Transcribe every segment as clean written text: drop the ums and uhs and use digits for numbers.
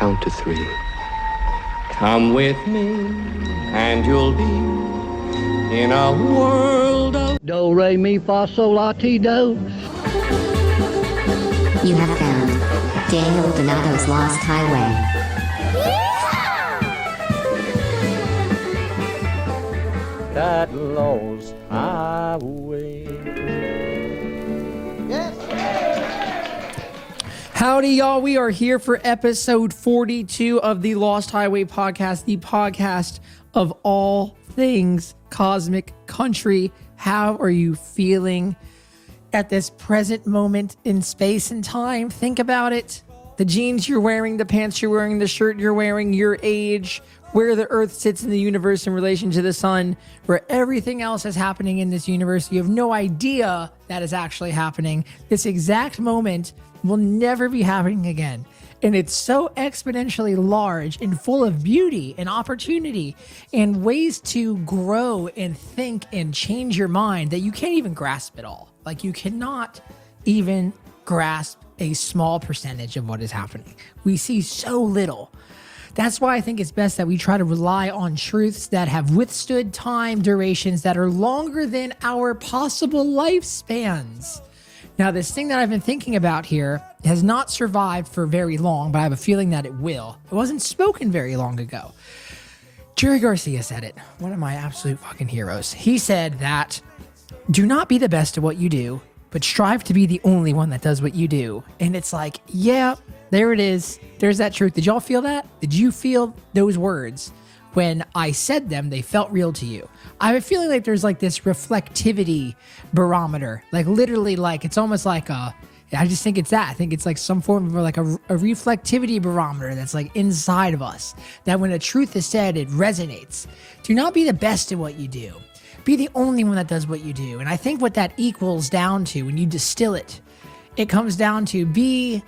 count to 3. Come with me, and you'll be in a world of Do, re, mi, fa, sol, la, ti, do. You have found Daniel Donato's Lost Highway. That lost highway. Howdy, y'all. We are here for episode 42 of the Lost Highway podcast, the podcast of all things cosmic country. How are you feeling at this present moment in space and time? Think about it. The jeans you're wearing, the pants you're wearing, the shirt you're wearing, your age, where the Earth sits in the universe in relation to the sun, where everything else is happening in this universe. You have no idea that is actually happening. This exact moment will never be happening again. And it's so exponentially large and full of beauty and opportunity and ways to grow and think and change your mind that you can't even grasp it all. Like, you cannot even grasp a small percentage of what is happening. We see so little. That's why I think it's best that we try to rely on truths that have withstood time durations that are longer than our possible lifespans. Now, this thing that I've been thinking about here has not survived for very long, but I have a feeling that it will. It wasn't spoken very long ago. Jerry Garcia said it, one of my absolute fucking heroes. He said that, do not be the best at what you do, but strive to be the only one that does what you do. And it's like, yeah, there it is. There's that truth. Did y'all feel that? Did you feel those words? When I said them, they felt real to you. I have a feeling like there's like this reflectivity barometer, like literally, like it's almost like I just think it's that. I think it's like some form of like a reflectivity barometer that's like inside of us, that when a truth is said, it resonates. Do not be the best at what you do. Be the only one that does what you do. And I think what that equals down to, when you distill it, it comes down to be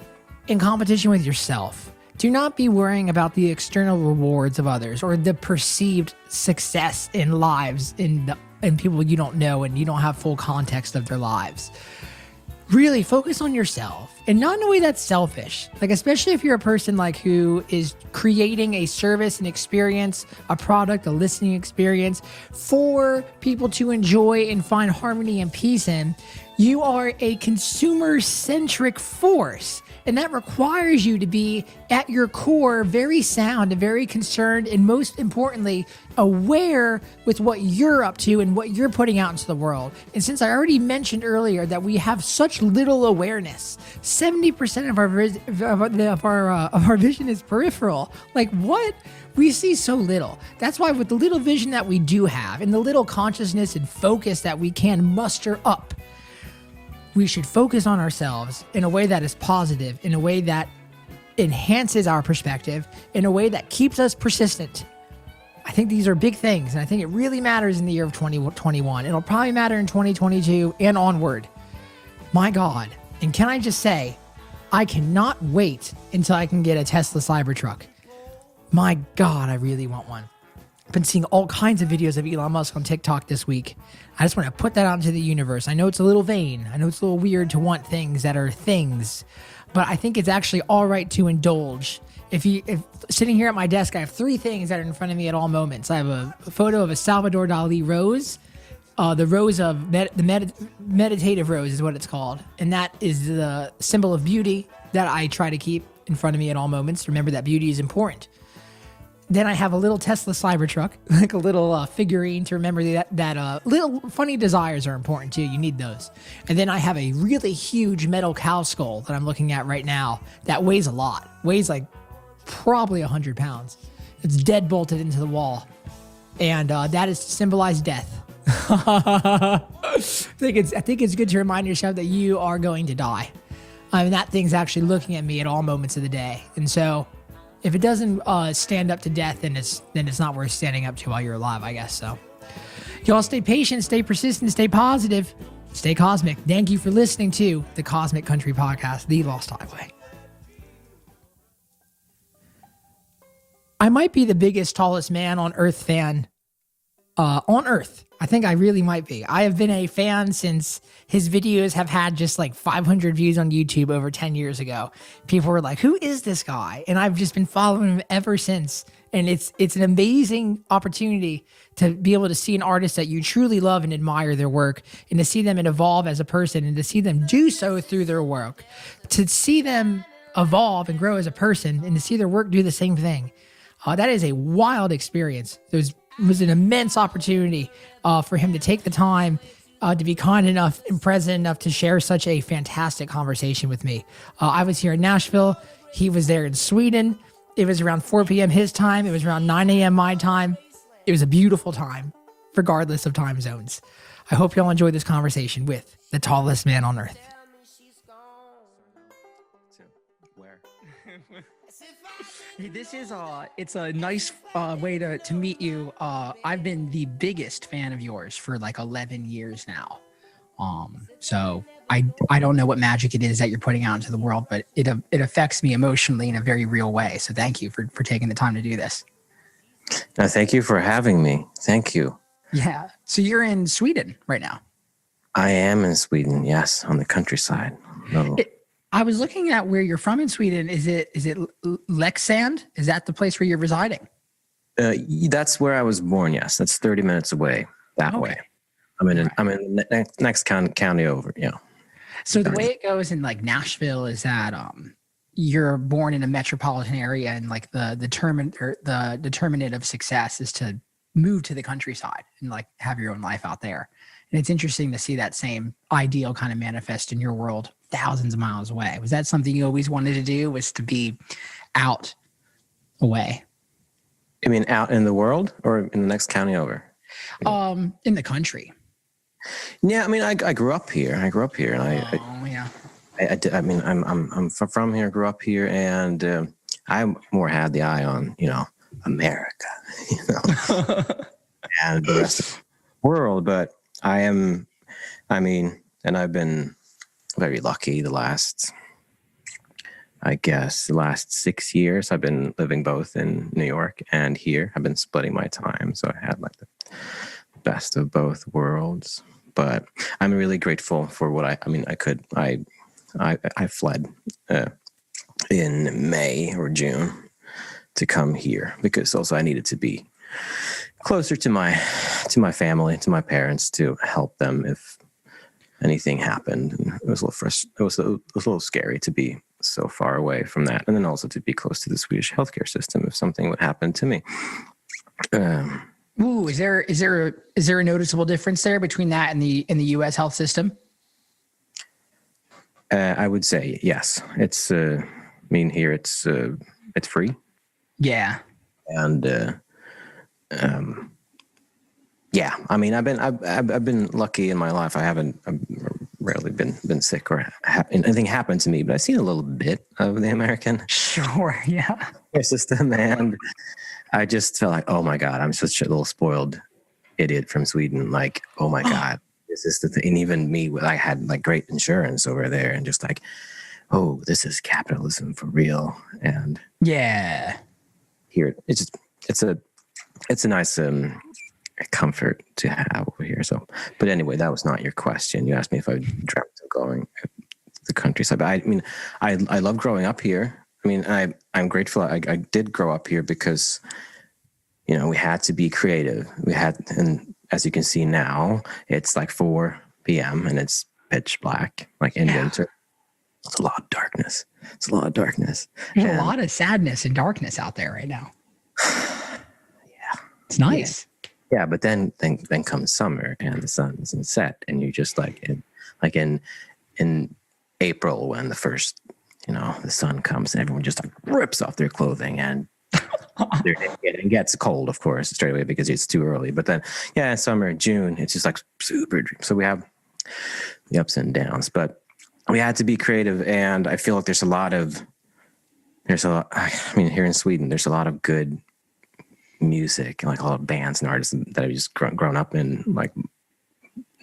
in competition with yourself. Do not be worrying about the external rewards of others or the perceived success in lives in people you don't know and you don't have full context of their lives. Really focus on yourself, and not in a way that's selfish. Like, especially if you're a person like who is creating a service, an experience, a product, a listening experience for people to enjoy and find harmony and peace in. You are a consumer-centric force. And that requires you to be, at your core, very sound and very concerned, and most importantly, aware with what you're up to and what you're putting out into the world. And since I already mentioned earlier that we have such little awareness, 70% of our vision is peripheral. Like, what? We see so little. That's why with the little vision that we do have and the little consciousness and focus that we can muster up, we should focus on ourselves in a way that is positive, in a way that enhances our perspective, in a way that keeps us persistent. I think these are big things, and I think it really matters in the year of 2021. It'll probably matter in 2022 and onward. My God. And can I just say, I cannot wait until I can get a Tesla Cybertruck. My God, I really want one. I've been seeing all kinds of videos of Elon Musk on TikTok this week. I just want to put that out into the universe. I know it's a little vain. I know it's a little weird to want things that are things, but I think it's actually all right to indulge. If sitting here at my desk, I have 3 things that are in front of me at all moments. I have a photo of a Salvador Dali rose. The rose of the meditative rose is what it's called. And that is the symbol of beauty that I try to keep in front of me at all moments. Remember that beauty is important. Then I have a little Tesla Cybertruck, like a little figurine to remember that little funny desires are important too. You need those. And then I have a really huge metal cow skull that I'm looking at right now that weighs a lot. Weighs like probably 100 pounds. It's dead bolted into the wall. And that is to symbolize death. I think it's good to remind yourself that you are going to die. I mean, that thing's actually looking at me at all moments of the day. And so if it doesn't stand up to death, then it's not worth standing up to while you're alive, I guess. So y'all stay patient, stay persistent, stay positive, stay cosmic. Thank you for listening to the Cosmic Country Podcast, The Lost Highway. I might be the biggest, tallest man on Earth fan on Earth. I think I really might be. I have been a fan since his videos have had just like 500 views on YouTube over 10 years ago. People were like, "Who is this guy?" And I've just been following him ever since. And it's an amazing opportunity to be able to see an artist that you truly love and admire their work, and to see them evolve as a person, and to see them do so through their work, to see them evolve and grow as a person, and to see their work do the same thing. That is a wild experience. It was an immense opportunity for him to take the time to be kind enough and present enough to share such a fantastic conversation with me. I was here in Nashville. He was there in Sweden. It was around 4 p.m. his time. It was around 9 a.m. my time. It was a beautiful time, regardless of time zones. I hope y'all enjoyed this conversation with the tallest man on earth. This is it's a nice way to meet you. I've been the biggest fan of yours for like 11 years now. So I don't know what magic it is that you're putting out into the world, but it affects me emotionally in a very real way. So thank you for taking the time to do this. No, thank you for having me. Thank you. Yeah. So you're in Sweden right now. I am in Sweden. Yes. On the countryside. No. I was looking at where you're from in Sweden. Is it Leksand? Is that the place where you're residing? That's where I was born. Yes. That's 30 minutes away that way. I'm in the next county over. Yeah. So the way it goes in like Nashville is that you're born in a metropolitan area, and like the determinant of success is to move to the countryside and like have your own life out there. And it's interesting to see that same ideal kind of manifest in your world thousands of miles away. Was that something you always wanted to do, was to be out away? I mean, out in the world or in the next county over? In the country. Yeah, I mean, I grew up here. And I mean, I'm from here, grew up here, and I more had the eye on, America, and the rest of the world. But and I've been very lucky the last 6 years. I've been living both in New York and here. I've been splitting my time, so I had like the best of both worlds. But I'm really grateful for what I fled in May or June to come here, because also I needed to be closer to my family, to my parents, to help them if anything happened. And it was a little scary to be so far away from that, and then also to be close to the Swedish healthcare system if something would happen to me. Ooh, is there a noticeable difference there between that and the U.S. health system? I would say yes. It's here it's free. Yeah. And yeah, I mean, I've been lucky in my life. I've rarely been sick or anything happened to me, but I've seen a little bit of the American system, and I just felt like, oh my God, I'm such a little spoiled idiot from Sweden. Like, oh my God, this is the thing. And even me, I had like great insurance over there, and just like, oh, this is capitalism for real. And yeah, here it's a nice comfort to have over here. So, but anyway, that was not your question. You asked me if I dreamt of going to the countryside. But I mean, I love growing up here. I mean, I'm grateful I did grow up here because, we had to be creative. And as you can see now, it's like 4 p.m. and it's pitch black, like in winter. It's a lot of darkness. There's a lot of sadness and darkness out there right now. Yeah. It's nice. Yeah, but then comes summer and the sun doesn't set, and you just in April when the first, the sun comes and everyone just like rips off their clothing and it gets cold, of course, straight away because it's too early. But then, summer, June, it's just like super. So we have the ups and downs, but we had to be creative, and I feel like here in Sweden, there's a lot of good music and like a lot of bands and artists that have just grown up in like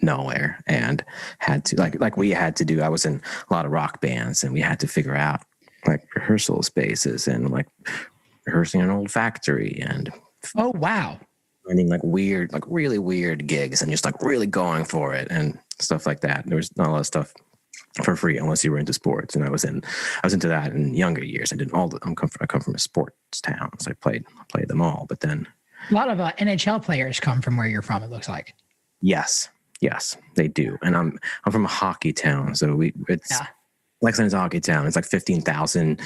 nowhere and had to like we had to do. I was in a lot of rock bands, and we had to figure out like rehearsal spaces and like rehearsing in an old factory. And oh wow, finding like weird, like really weird gigs and just like really going for it and stuff like that. There was not a lot of stuff for free unless you were into sports, and I was into that in younger years. I did all the. I come from a sports town, so I played them all. But then A lot of NHL players come from where you're from, it looks like. yes, they do. And I'm from a hockey town, so Lexington's a hockey town. It's like 15,000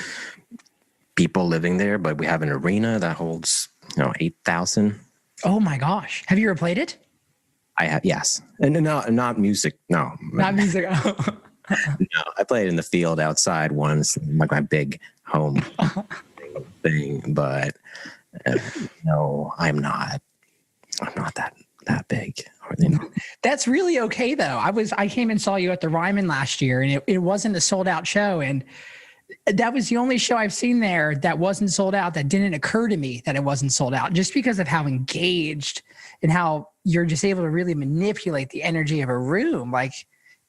people living there, but we have an arena that holds 8,000. Oh my gosh. Have you ever played it? I have, yes. And not music. No. Not music. No, I played in the field outside once, like my big home thing. But no, I'm not that big. That's really okay though. I came and saw you at the Ryman last year, and it wasn't a sold out show, and that was the only show I've seen there that wasn't sold out. That didn't occur to me that it wasn't sold out, just because of how engaged and how you're just able to really manipulate the energy of a room, like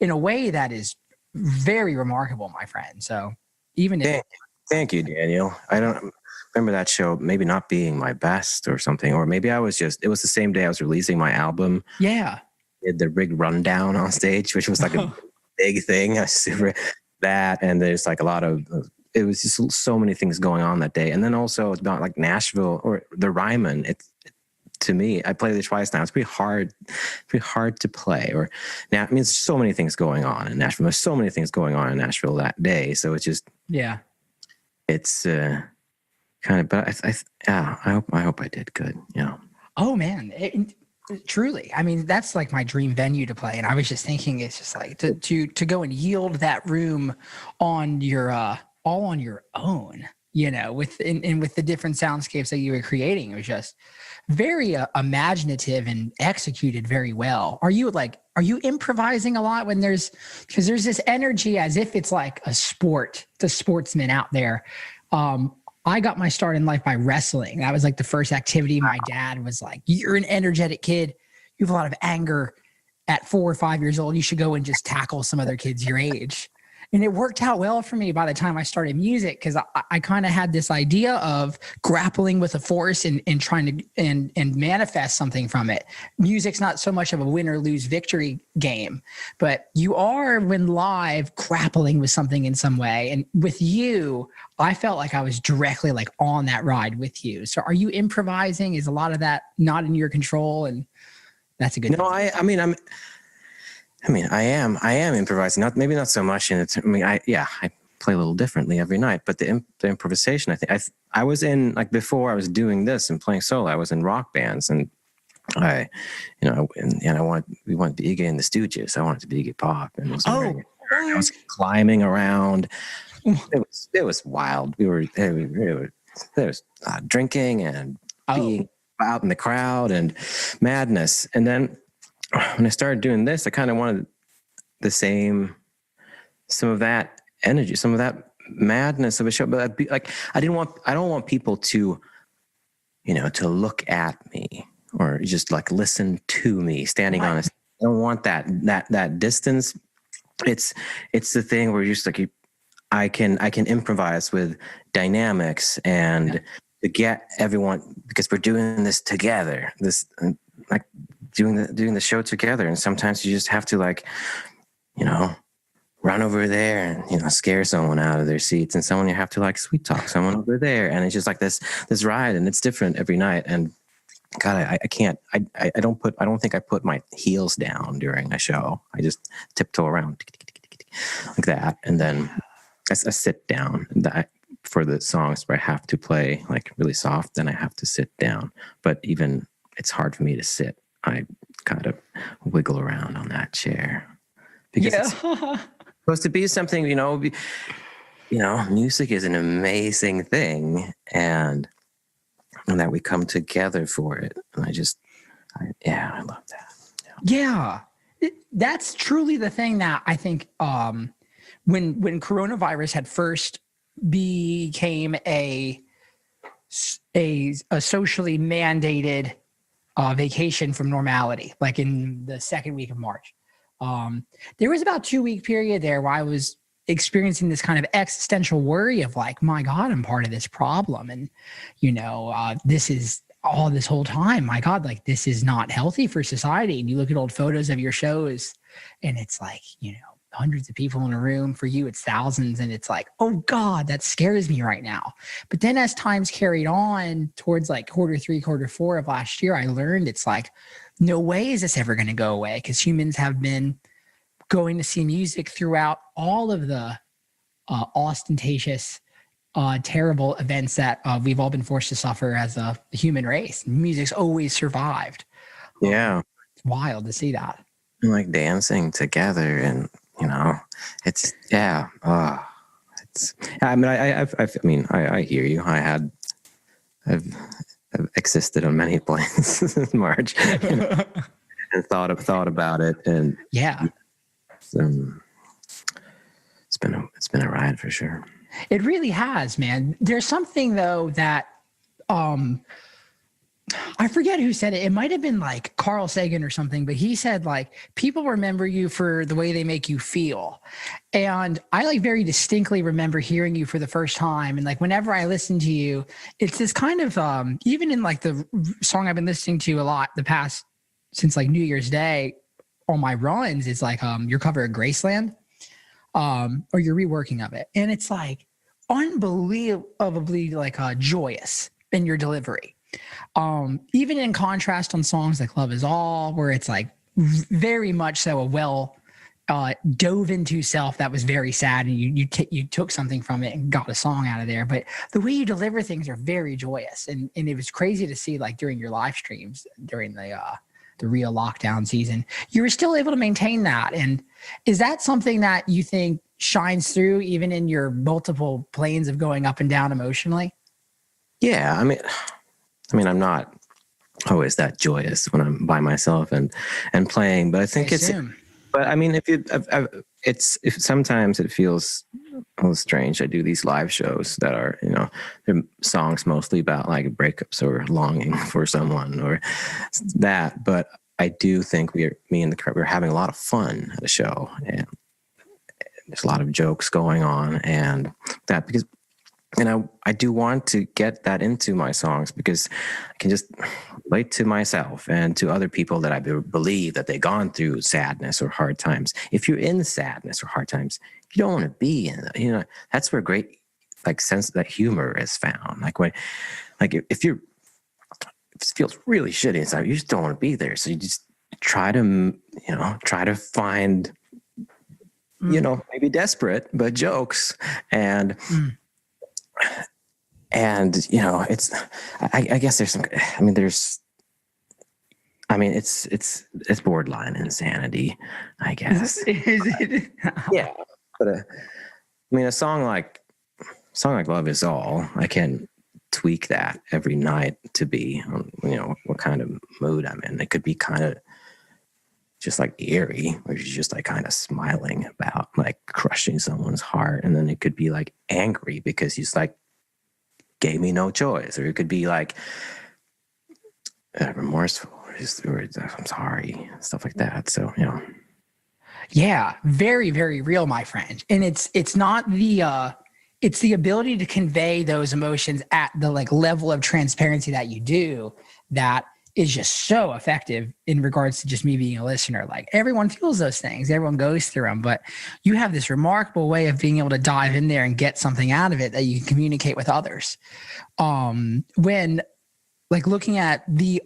in a way that is very remarkable, my friend. So even thank you, Daniel. I don't remember that show maybe not being my best or something, or maybe it was the same day I was releasing my album. Yeah. Did the big rundown on stage, which was like a big thing. That, and there's like a lot of, it was just so many things going on that day. And then also it's about like Nashville or the Ryman. To me, I played it twice now. It's pretty hard to play. Or now, I mean, there's so many things going on in Nashville. There's so many things going on in Nashville that day. So it's just, it's kind of. But I hope I did good. Oh man, truly. I mean, that's like my dream venue to play. And I was just thinking, it's just like to go and yield that room on your all on your own. With the different soundscapes that you were creating, it was just very imaginative and executed very well. Are you improvising a lot because there's this energy as if it's like a sport, the sportsman out there. I got my start in life by wrestling. That was like the first activity. My dad was like, "You're an energetic kid. You have a lot of anger at 4 or 5 years old. You should go and just tackle some other kids your age." And it worked out well for me by the time I started music, because I kind of had this idea of grappling with a force and trying to and manifest something from it. Music's not so much of a win or lose victory game, but you are, when live, grappling with something in some way. And with you, I felt like I was directly like on that ride with you. So are you improvising? Is a lot of that not in your control? And that's a good No, thing. I am improvising. Maybe not so much. I play a little differently every night. But the improvisation, I was in, like, before I was doing this and playing solo, I was in rock bands, and we wanted to be Iggy and the Stooges. I wanted to be Iggy Pop, and I was climbing around. It was wild. There was drinking and being out in the crowd and madness, and then. When I started doing this, I kind of wanted some of that energy, some of that madness of a show. But I don't want people to, to look at me or just like listen to me standing on a. I don't want that distance. It's the thing where you're just like I can improvise with dynamics and to get everyone, because we're doing this together. This like. Doing the show together, and sometimes you just have to run over there and scare someone out of their seats, and someone you have to sweet talk someone over there, and it's just like this ride, and it's different every night. And God, I can't. I don't think I put my heels down during a show. I just tiptoe around like that, and then I sit down. For the songs where I have to play like really soft, then I have to sit down. But even it's hard for me to sit. I kind of wiggle around on that chair because it's supposed to be something, music is an amazing thing, and that we come together for it. And I love that. Yeah. That's truly the thing that I think, when coronavirus had first became a socially mandated vacation from normality, like in the second week of March. There was about 2-week period there where I was experiencing this kind of existential worry of like, my God, I'm part of this problem. And, all this whole time, my God, like this is not healthy for society. And you look at old photos of your shows and it's like, you know, hundreds of people in a room. For you, it's thousands. And it's like, oh God, that scares me right now. But then as times carried on towards like Q3, Q4 of last year, I learned it's like, no way is this ever going to go away, because humans have been going to see music throughout all of the ostentatious, terrible events that we've all been forced to suffer as a human race. Music's always survived. Yeah. It's wild to see that. And like dancing together, and you know, it's yeah. It's. I mean, I hear you. I've existed on many planes in March, and thought about it, and yeah, it's been a ride for sure. It really has, man. There's something though that I forget who said it. It might have been like Carl Sagan or something, but he said like people remember you for the way they make you feel. And I like very distinctly remember hearing you for the first time. And like whenever I listen to you, it's this kind of even in like the song I've been listening to a lot the past since like New Year's Day on my runs, is like your cover of Graceland, or your reworking of it. And it's like unbelievably like joyous in your delivery. Even in contrast on songs like Love Is All, where it's like very much so a well dove into self that was very sad, and you took something from it and got a song out of there. But the way you deliver things are very joyous, and it was crazy to see like during your live streams during the real lockdown season, you were still able to maintain that. And is that something that you think shines through even in your multiple planes of going up and down emotionally? Yeah, I mean, I'm not always that joyous when I'm by myself and playing, but I think but I mean, if sometimes it feels a little strange. I do these live shows that are, you know, they're songs mostly about like breakups or longing for someone or that. But I do think we're having a lot of fun at the show, and there's a lot of jokes going on, and that because. And I do want to get that into my songs, because I can just relate to myself and to other people that I believe that they've gone through sadness or hard times. If you're in sadness or hard times, you don't want to be in it. You know, that's where great like sense that humor is found. Like when, like if it feels really shitty inside, you just don't want to be there. So you just try to find, you know, maybe desperate, but jokes and you know, it's I guess there's it's borderline insanity, I guess. Is it? Yeah, but I mean, a song like Love Is All, I can tweak that every night to be, you know, what kind of mood I'm in. It could be kind of just like eerie, where you're just like kind of smiling about like crushing someone's heart, and then it could be like angry because he's like gave me no choice, or it could be like remorseful, or I'm sorry, stuff like that. So you know, yeah, very very real, my friend. And it's not the it's the ability to convey those emotions at the like level of transparency that you do that is just so effective in regards to just me being a listener. Like everyone feels those things, everyone goes through them, but you have this remarkable way of being able to dive in there and get something out of it that you can communicate with others. When like looking at the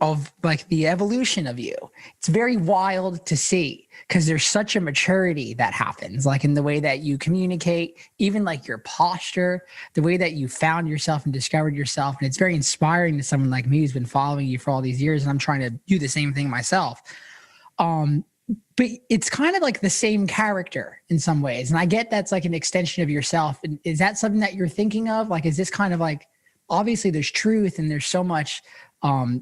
evolution of you, it's very wild to see, because there's such a maturity that happens, like in the way that you communicate, even like your posture, the way that you found yourself and discovered yourself. And it's very inspiring to someone like me who's been following you for all these years, and I'm trying to do the same thing myself. But it's kind of like the same character in some ways. And I get that's like an extension of yourself. And is that something that you're thinking of? Like, is this kind of like, obviously there's truth and there's so much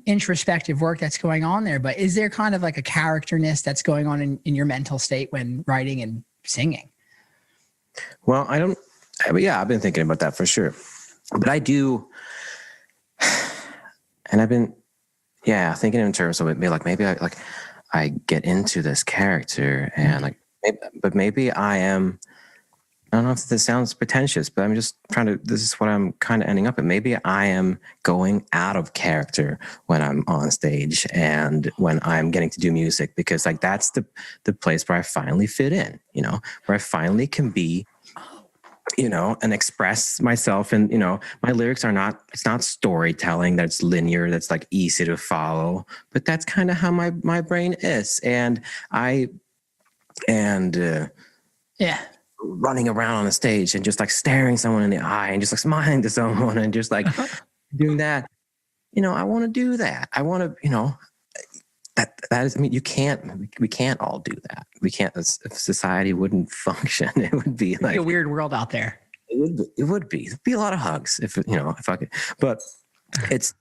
introspective work that's going on there, but is there kind of like a characterness that's going on in your mental state when writing and singing? Well, I've been thinking about that for sure, but I do. And I've been, thinking in terms of it, maybe I get into this character and maybe I am I don't know if this sounds pretentious, but I'm just trying to, this is what I'm kind of ending up at. Maybe I am going out of character when I'm on stage and when I'm getting to do music, because like that's the place where I finally fit in, you know, where I finally can be, you know, and express myself. And, you know, my lyrics are not, it's not storytelling that's linear, that's like easy to follow, but that's kind of how my brain is. And Yeah. running around on the stage and just like staring someone in the eye and just like smiling to someone and just like doing that. You know, I want to do that. I want to, you know, that is, I mean, we can't all do that. We can't, if society wouldn't function, it would be like a weird world out there. It would be. It'd be a lot of hugs if, you know, if I could, but it's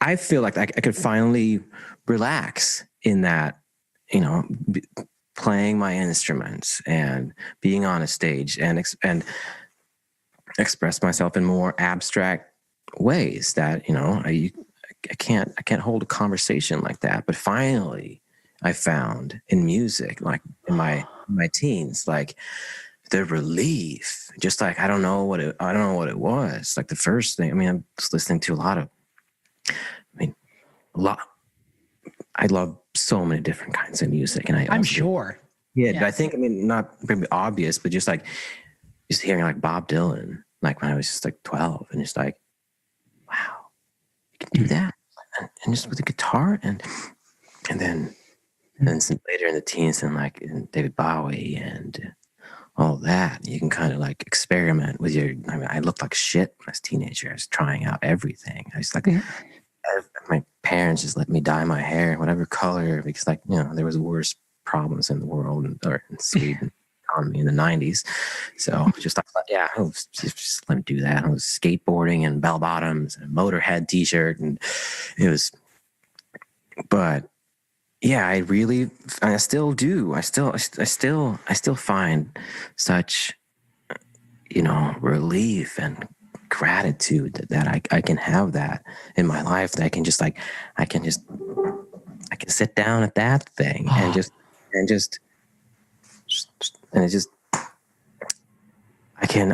I feel like I could finally relax in that, you know, playing my instruments and being on a stage and express myself in more abstract ways that, you know, I can't hold a conversation like that. But finally I found in music, like in my teens, like the relief, just like, I don't know what it was. Like the first thing, I mean, I'm just listening to I love so many different kinds of music, and I'm sure. Yeah, but I think, I mean, not maybe obvious, but just like just hearing like Bob Dylan, like when I was just like 12, and just like, wow, you can do that, and just with the guitar, and then some later in the teens, and like David Bowie and all that, you can kind of like experiment with your. I mean, I looked like shit when I was a teenager. I was trying out everything. I was like. My parents just let me dye my hair whatever color, because, like, you know, there was worse problems in the world, or in Sweden economy in the 90s. So just like, yeah, just let me do that. I was skateboarding and bell bottoms and a Motorhead t-shirt, and it was, but yeah, I still do. I still find such, you know, relief and gratitude that I can have that in my life, that I can sit down at that thing and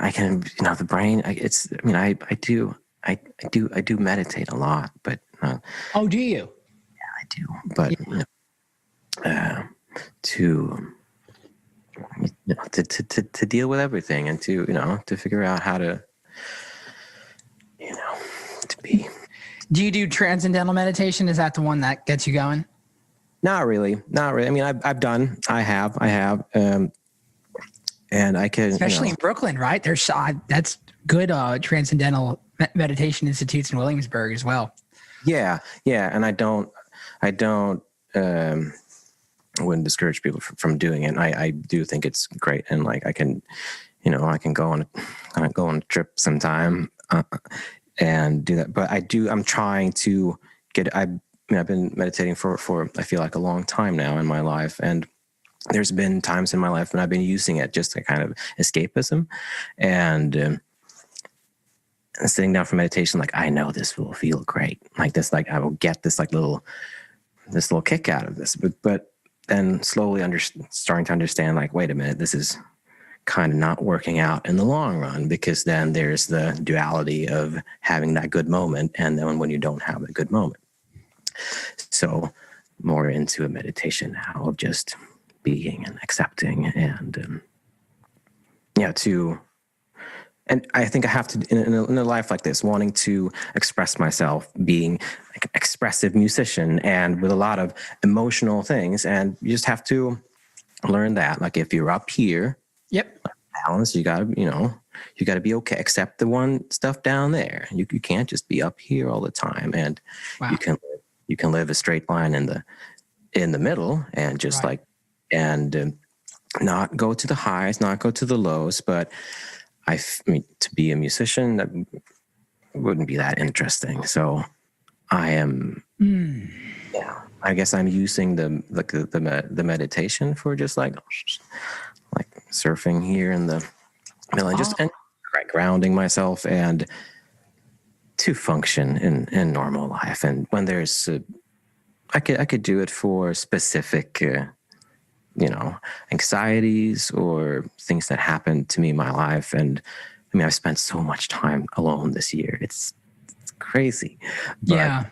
I can, you know, the brain, I do meditate a lot, but oh, do you? Yeah, I do, but you know, to deal with everything, and to, you know, to figure out how to, you know, to be. Do you do transcendental meditation? Is that the one that gets you going? Not really. I mean, I have, and I can, especially you know, in Brooklyn, right? There's that's good transcendental meditation institutes in Williamsburg as well. Yeah, and I wouldn't discourage people from doing it. I do think it's great, and like I can go on a trip sometime and do that. But I'm trying to get. I've been meditating for I feel like a long time now in my life, and there's been times in my life when I've been using it just to kind of escapism, and sitting down for meditation, like, I know this will feel great, like this, like I will get this little kick out of this, but then slowly starting to understand, like, wait a minute, this is kind of not working out in the long run, because then there's the duality of having that good moment and then when you don't have a good moment. So more into a meditation now of just being and accepting, and and I think I have to, in a life like this, wanting to express myself, being like an expressive musician and with a lot of emotional things. And you just have to learn that. Like, if you're up here, yep, balance, you gotta be okay. Accept the one stuff down there. You can't just be up here all the time. And wow. you can live a straight line in the middle, and just right. Not go to the highs, not go to the lows, but I mean, to be a musician, that wouldn't be that interesting. So I am, I guess I'm using the meditation for just like surfing here in the middle, and just grounding myself and to function in normal life. And when there's, I could do it for specific anxieties or things that happened to me in my life. And I mean, I've spent so much time alone this year. It's crazy. But Yeah.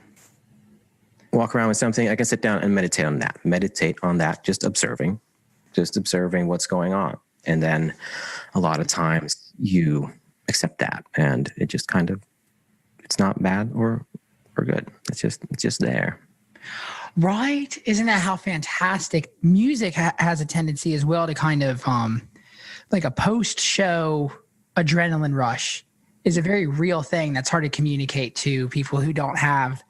walk around with something, I can sit down and meditate on that, just observing what's going on. And then a lot of times you accept that, and it just kind of, it's not bad or good. It's just there. Right? Isn't that how fantastic music has a tendency as well to kind of like a post-show adrenaline rush is a very real thing that's hard to communicate to people who don't have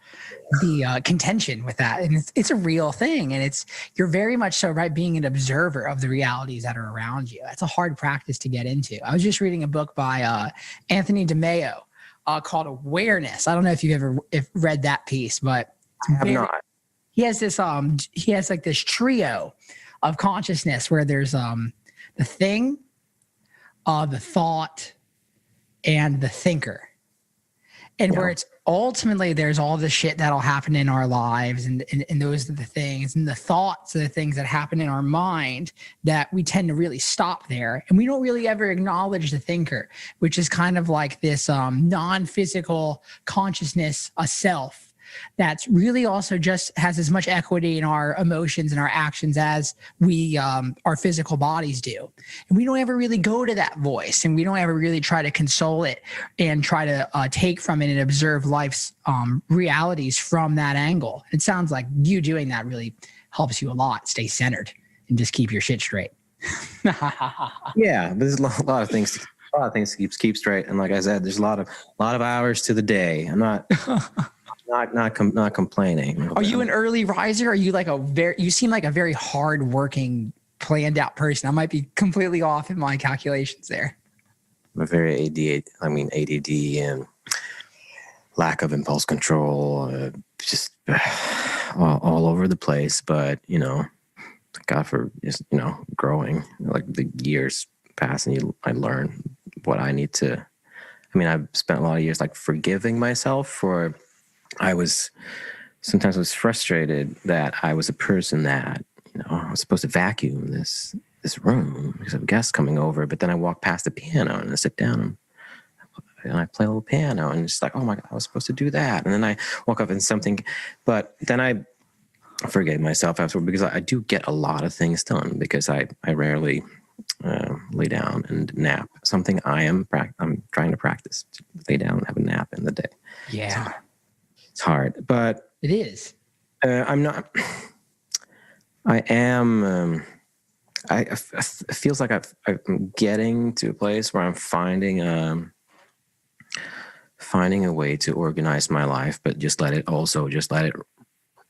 the contention with that. And it's a real thing. And you're very much so right being an observer of the realities that are around you. That's a hard practice to get into. I was just reading a book by Anthony DeMeo called Awareness. I don't know if you've ever read that piece, but I have not. He has this he has like this trio of consciousness where there's the thing, the thought, and the thinker. And where it's ultimately there's all the shit that'll happen in our lives, and those are the things, and the thoughts are the things that happen in our mind that we tend to really stop there. And we don't really ever acknowledge the thinker, which is kind of like this non-physical consciousness, a self that's really also just has as much equity in our emotions and our actions as we our physical bodies do. And we don't ever really go to that voice, and we don't ever really try to console it and try to take from it and observe life's realities from that angle. It sounds like you doing that really helps you a lot stay centered and just keep your shit straight. Yeah, there's a lot of things to keep straight. And like I said, there's a lot of hours to the day. I'm not not complaining. Are you an early riser? Are you like you seem like a very hard-working, planned out person. I might be completely off in my calculations there. I'm a very ADD and lack of impulse control, just all over the place. But, God for just, growing, like the years pass and I learn what I need to. I've spent a lot of years like forgiving myself for, I was frustrated that I was a person that, I was supposed to vacuum this room because of guests coming over. But then I walk past the piano and I sit down and I play a little piano, and it's like, oh my God, I was supposed to do that. And then I walk up and something, but then I forgave myself afterward because I do get a lot of things done because I rarely lay down and nap. Something I'm trying to practice, to lay down and have a nap in the day. Yeah. It's hard, but it is. I'm not. I am. It feels like I'm getting to a place where I'm finding a way to organize my life, but just let it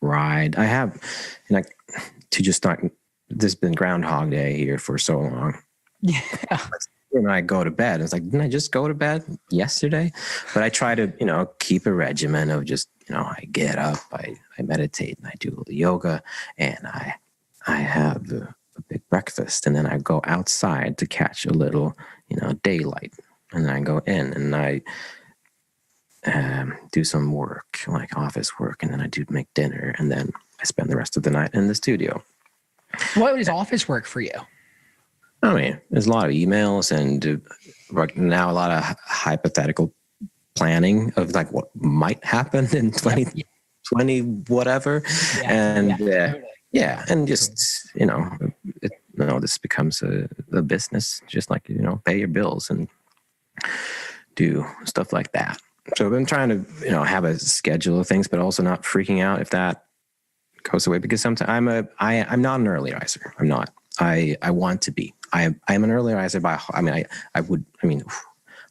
ride. I have, to just not. There's been Groundhog Day here for so long. Yeah. When I go to bed, it's like, didn't I just go to bed yesterday? But I try to, keep a regimen of just, I get up, I meditate, and I do a little yoga, and I have a big breakfast, and then I go outside to catch a little, daylight, and then I go in and I do some work, like office work, and then I do make dinner, and then I spend the rest of the night in the studio. What is office work for you? There's a lot of emails and right now a lot of hypothetical planning of like what might happen in 2020, whatever. And and just, this becomes a business, just like, pay your bills and do stuff like that. So I've been trying to, have a schedule of things, but also not freaking out if that goes away, because sometimes I'm not an early riser. I'm not. I want to be. I'm an early riser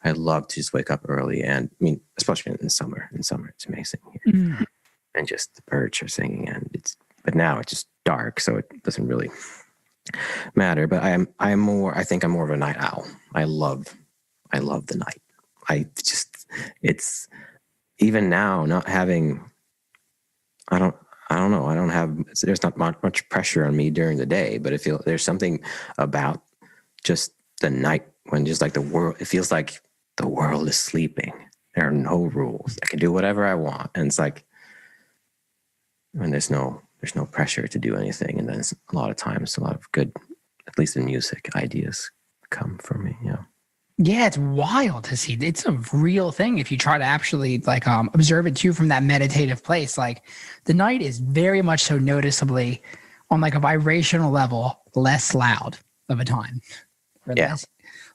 I'd love to just wake up early, and especially in summer. In summer, it's amazing here, and just the birds are singing, but now it's just dark, so it doesn't really matter. But I'm more. I think I'm more of a night owl. I love the night. It's even now not having. I don't know. I don't have. There's not much pressure on me during the day, but there's something about just the night when just like the world. It feels like the world is sleeping. There are no rules. I can do whatever I want, and it's like when there's no there's no pressure to do anything. And then a lot of times, a lot of good, at least in music, ideas come from me. Yeah. Yeah, it's wild to see. It's a real thing if you try to actually like observe it too from that meditative place. Like the night is very much so noticeably on like a vibrational level less loud of a time. Or Yeah.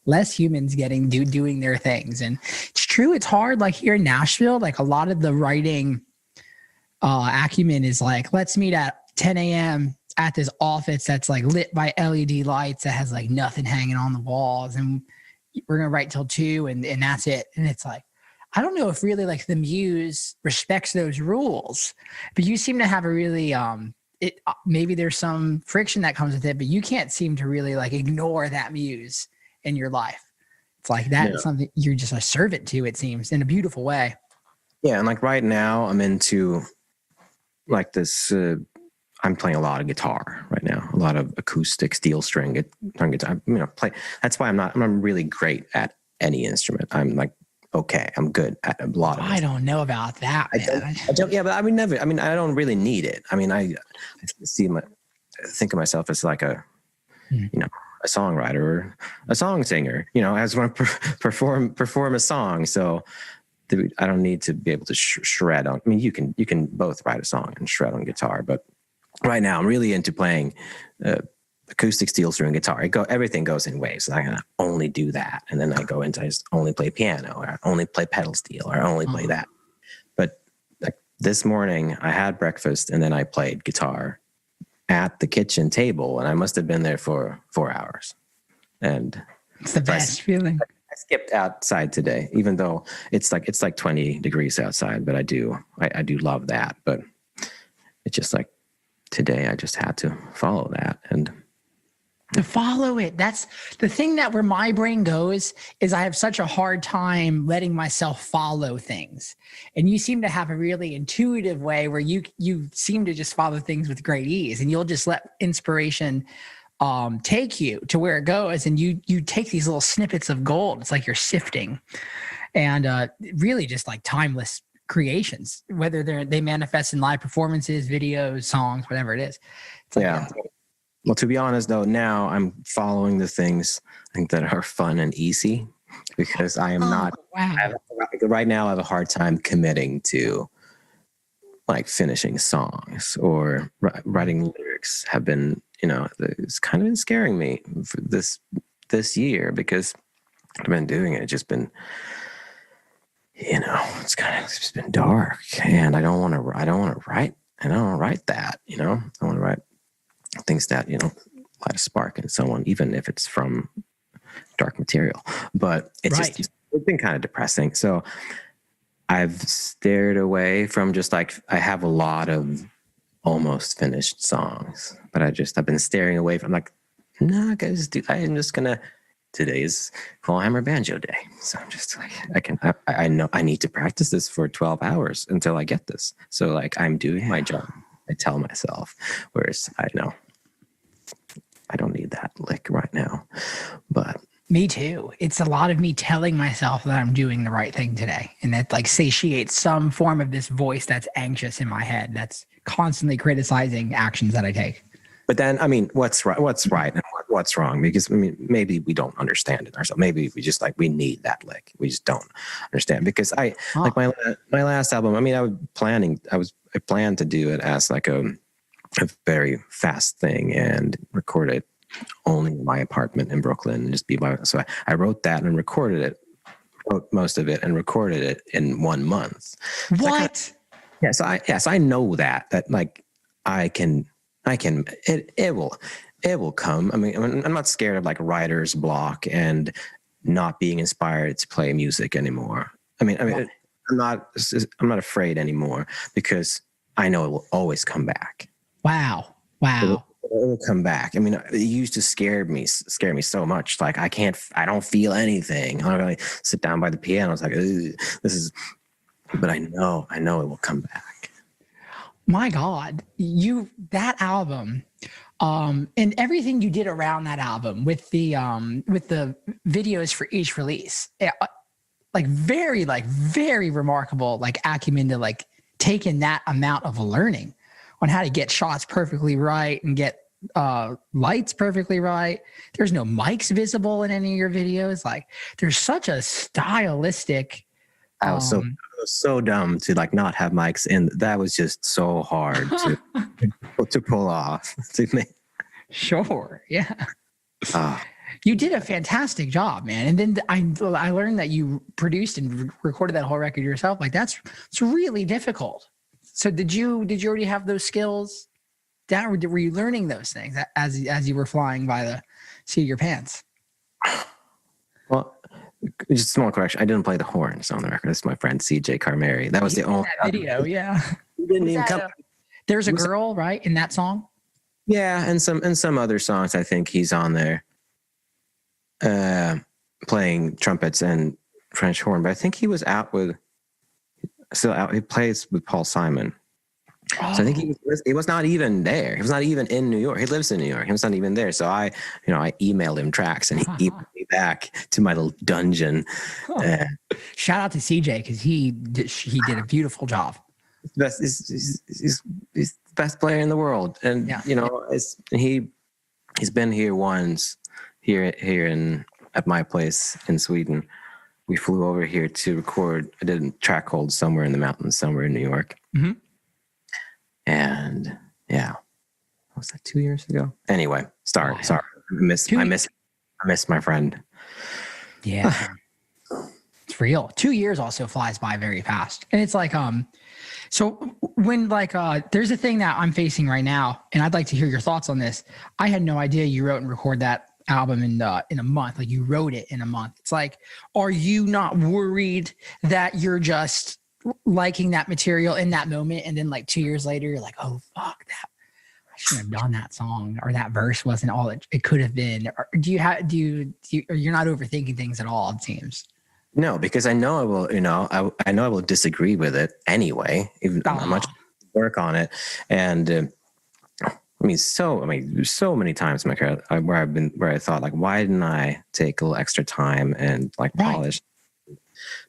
less humans doing their things. And it's true, it's hard. Like here in Nashville, like a lot of the writing acumen is like, let's meet at 10 a.m. at this office that's like lit by LED lights that has like nothing hanging on the walls, and we're gonna write till 2 and that's it. And it's like, I don't know if really like the muse respects those rules, but you seem to have a really maybe there's some friction that comes with it, but you can't seem to really like ignore that muse in your life. It's like that is something you're just a servant to, it seems, in a beautiful way. Yeah. And like right now I'm into like this, I'm playing a lot of guitar right now, a lot of acoustic steel string guitar. That's why I'm not really great at any instrument. I'm like, okay, I'm good at a lot of it. I don't know about that, man. I don't, yeah, but I don't really need it. I mean, I think of myself as like a songwriter or a song singer, I just want to perform a song. So I don't need to be able to shred on. I mean, you can both write a song and shred on guitar, but right now I'm really into playing acoustic steel string guitar. Everything goes in waves. So I can only do that. And then I just only play piano, or I only play pedal steel, or I only play that. But like this morning I had breakfast and then I played guitar at the kitchen table, and I must have been there for 4 hours. And It's the best feeling. I skipped outside today, even though it's like 20 degrees outside, but I do love that. But it's just like today I just had to follow that. And To follow it. That's the thing that where my brain goes is I have such a hard time letting myself follow things. And you seem to have a really intuitive way where you seem to just follow things with great ease, and you'll just let inspiration take you to where it goes. And you take these little snippets of gold. It's like you're sifting, and really just like timeless creations, whether they manifest in live performances, videos, songs, whatever it is. It's like, yeah. Well, to be honest, though, now I'm following the things I think that are fun and easy, because I am not. Wow. Right now, I have a hard time committing to like finishing songs or writing lyrics. Have been, it's kind of been scaring me for this year, because I've been doing it. It's just been, it's been dark, and I don't want to write that. I want to write things that light a spark in someone, even if it's from dark material. But it's been kind of depressing. So I've stared away from just like, I have a lot of almost finished songs, but I've been staring away from like, no, guys, I'm just gonna, today is Clawhammer Banjo Day. So I'm just like, I know I need to practice this for 12 hours until I get this. So like, I'm doing my job. I tell myself, whereas I know I don't need that lick right now. But me too. It's a lot of me telling myself that I'm doing the right thing today, and that like satiates some form of this voice that's anxious in my head, that's constantly criticizing actions that I take. But then, I mean, what's right and what's wrong? Because maybe we don't understand it ourselves. Maybe we just we need that lick. We just don't understand. Because like my last album, I planned to do it as like a very fast thing and record it only in my apartment in Brooklyn and just be by. So I wrote that and wrote most of it and recorded it in 1 month. What? So I know that like it will come. I mean, I'm not scared of like writer's block and not being inspired to play music anymore. I mean, I'm not afraid anymore, because I know it will always come back. Wow. It will come back. I mean, it used to scare me so much. Like I don't feel anything. I really sit down by the piano. It's like, this is, but I know it will come back. My God, that album, and everything you did around that album with the videos for each release, very remarkable, like acumen to like taking that amount of learning on how to get shots perfectly right and get lights perfectly right. There's no mics visible in any of your videos. Like there's such a stylistic. I was so dumb to like not have mics, and that was just so hard to pull off. To make. Sure, yeah. Ah. You did a fantastic job, man. And then I learned that you produced and recorded that whole record yourself. Like it's really difficult. So did you already have those skills down, or were you learning those things as you were flying by the seat of your pants? Well, just a small correction. I didn't play the horns on the record. That's my friend CJ Carmeri. That was the only video. Yeah. He didn't even come. There's a girl, right, in that song? Yeah, and some other songs. I think he's on there, playing trumpets and French horn. But I think he was still out. He plays with Paul Simon. Oh. So I think he was not even there. He was not even in New York. He lives in New York. He was not even there. So I emailed him tracks, and he emailed me back to my little dungeon. Oh. Shout out to CJ because he did a beautiful job. He's the best player in the world, and he's been here once here at my place in Sweden. We flew over here to record. I did a track hold somewhere in the mountains, somewhere in New York. Mm-hmm. And yeah, was that 2 years ago? Anyway, sorry. I miss my friend. Yeah. It's real. 2 years also flies by very fast. And it's like, so when there's a thing that I'm facing right now, and I'd like to hear your thoughts on this. I had no idea you wrote and recorded that album in a month. Like you wrote it in a month. It's like, are you not worried that you're just liking that material in that moment, and then like 2 years later you're like, oh fuck, that I shouldn't have done that song, or that verse wasn't all it could have been? Or or you're not overthinking things at all, it seems? No, because I know I will, I know I will disagree with it anyway, even how much work on it. And there's so many times in my career where I thought, like, why didn't I take a little extra time and like polish?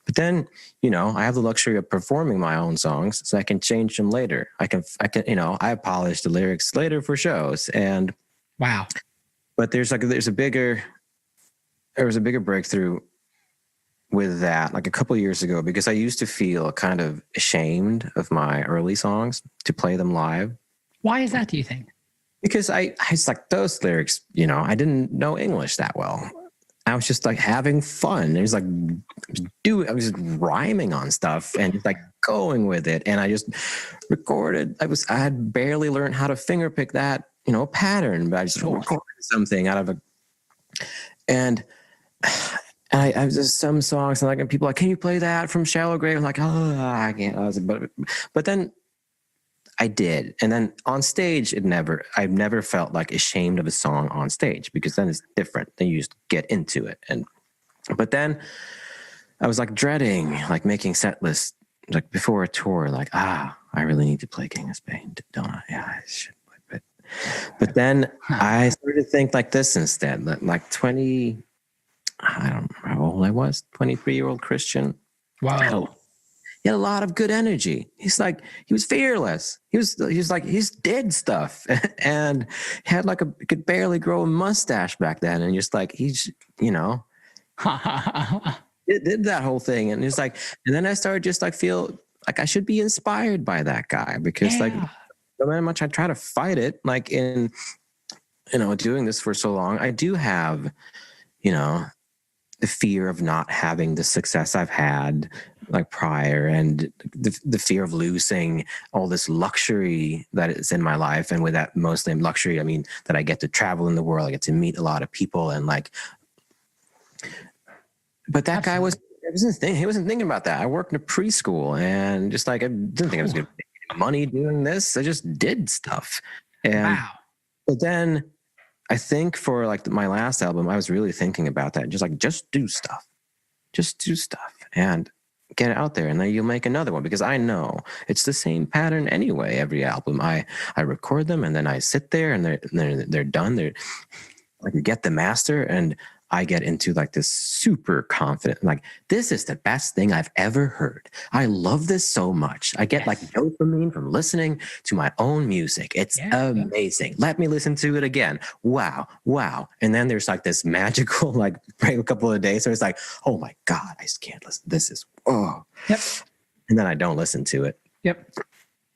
But then, I have the luxury of performing my own songs, so I can change them later. I can, I polish the lyrics later for shows. And wow. But there was a bigger breakthrough with that, like a couple of years ago, because I used to feel kind of ashamed of my early songs to play them live. Why is that, do you think? Because I was like, those lyrics, I didn't know English that well. I was just like having fun. It was like, I was just rhyming on stuff and just like going with it. And I just recorded. I had barely learned how to finger pick that, pattern, but I just recorded something out of a, and I was just some songs, and like, and people are like, can you play that from Shallow Grave? I'm like, oh, I can't. I was like, but then I did. And then on stage, I've never felt like ashamed of a song on stage, because then it's different. Then you just get into it. But then I was like dreading, like making set lists, like before a tour, like, I really need to play King of Spain, don't I? Yeah, I should. But then I started to think like this instead, like 20, I don't remember how old I was, 23-year-old Christian. Wow. He had a lot of good energy. He was fearless. He did stuff, and he had could barely grow a mustache back then. And just like, did that whole thing. And it's like, and then I started just like feel like I should be inspired by that guy, because like, no matter how much I try to fight it, like in, doing this for so long, I do have, the fear of not having the success I've had like prior, and the fear of losing all this luxury that is in my life. And with that, mostly luxury, I mean that I get to travel in the world, I get to meet a lot of people, and like, but that guy he wasn't thinking about that. I worked in a preschool, and just like, I didn't think I was going to make money doing this. I just did stuff. And but then I think for like my last album, I was really thinking about that. Just do stuff and get it out there, and then you'll make another one, because I know it's the same pattern anyway. Every album, I record them, and then I sit there, and they're done. I get the master, and I get into like this super confident, like, this is the best thing I've ever heard. I love this so much. I get like dopamine from listening to my own music. It's amazing. Let me listen to it again. Wow. Wow. And then there's like this magical, like break a couple of days. So it's like, oh my God, I just can't listen. This is, oh. Yep. And then I don't listen to it Yep.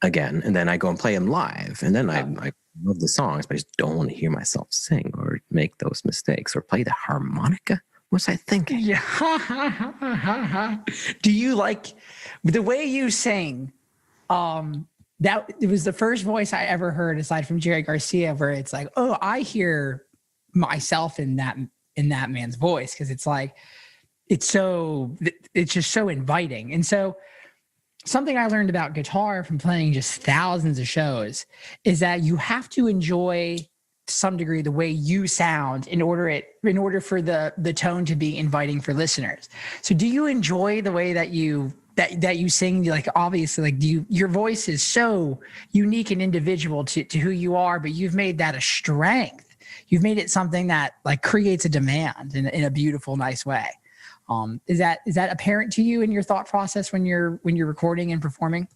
again. And then I go and play them live. And then I love the songs, but I just don't want to hear myself sing or make those mistakes or play the harmonica. What was I thinking? Yeah. Do you like the way you sing? That it was the first voice I ever heard aside from Jerry Garcia, where it's like, oh, I hear myself in that man's voice, because it's like it's just so inviting. And so something I learned about guitar from playing just thousands of shows is that you have to enjoy to some degree the way you sound in order for the tone to be inviting for listeners. So do you enjoy the way that you sing? Like, obviously, like, your voice is so unique and individual to who you are, but you've made that a strength. You've made it something that like creates a demand in a beautiful, nice way. Is that apparent to you in your thought process when you're recording and performing?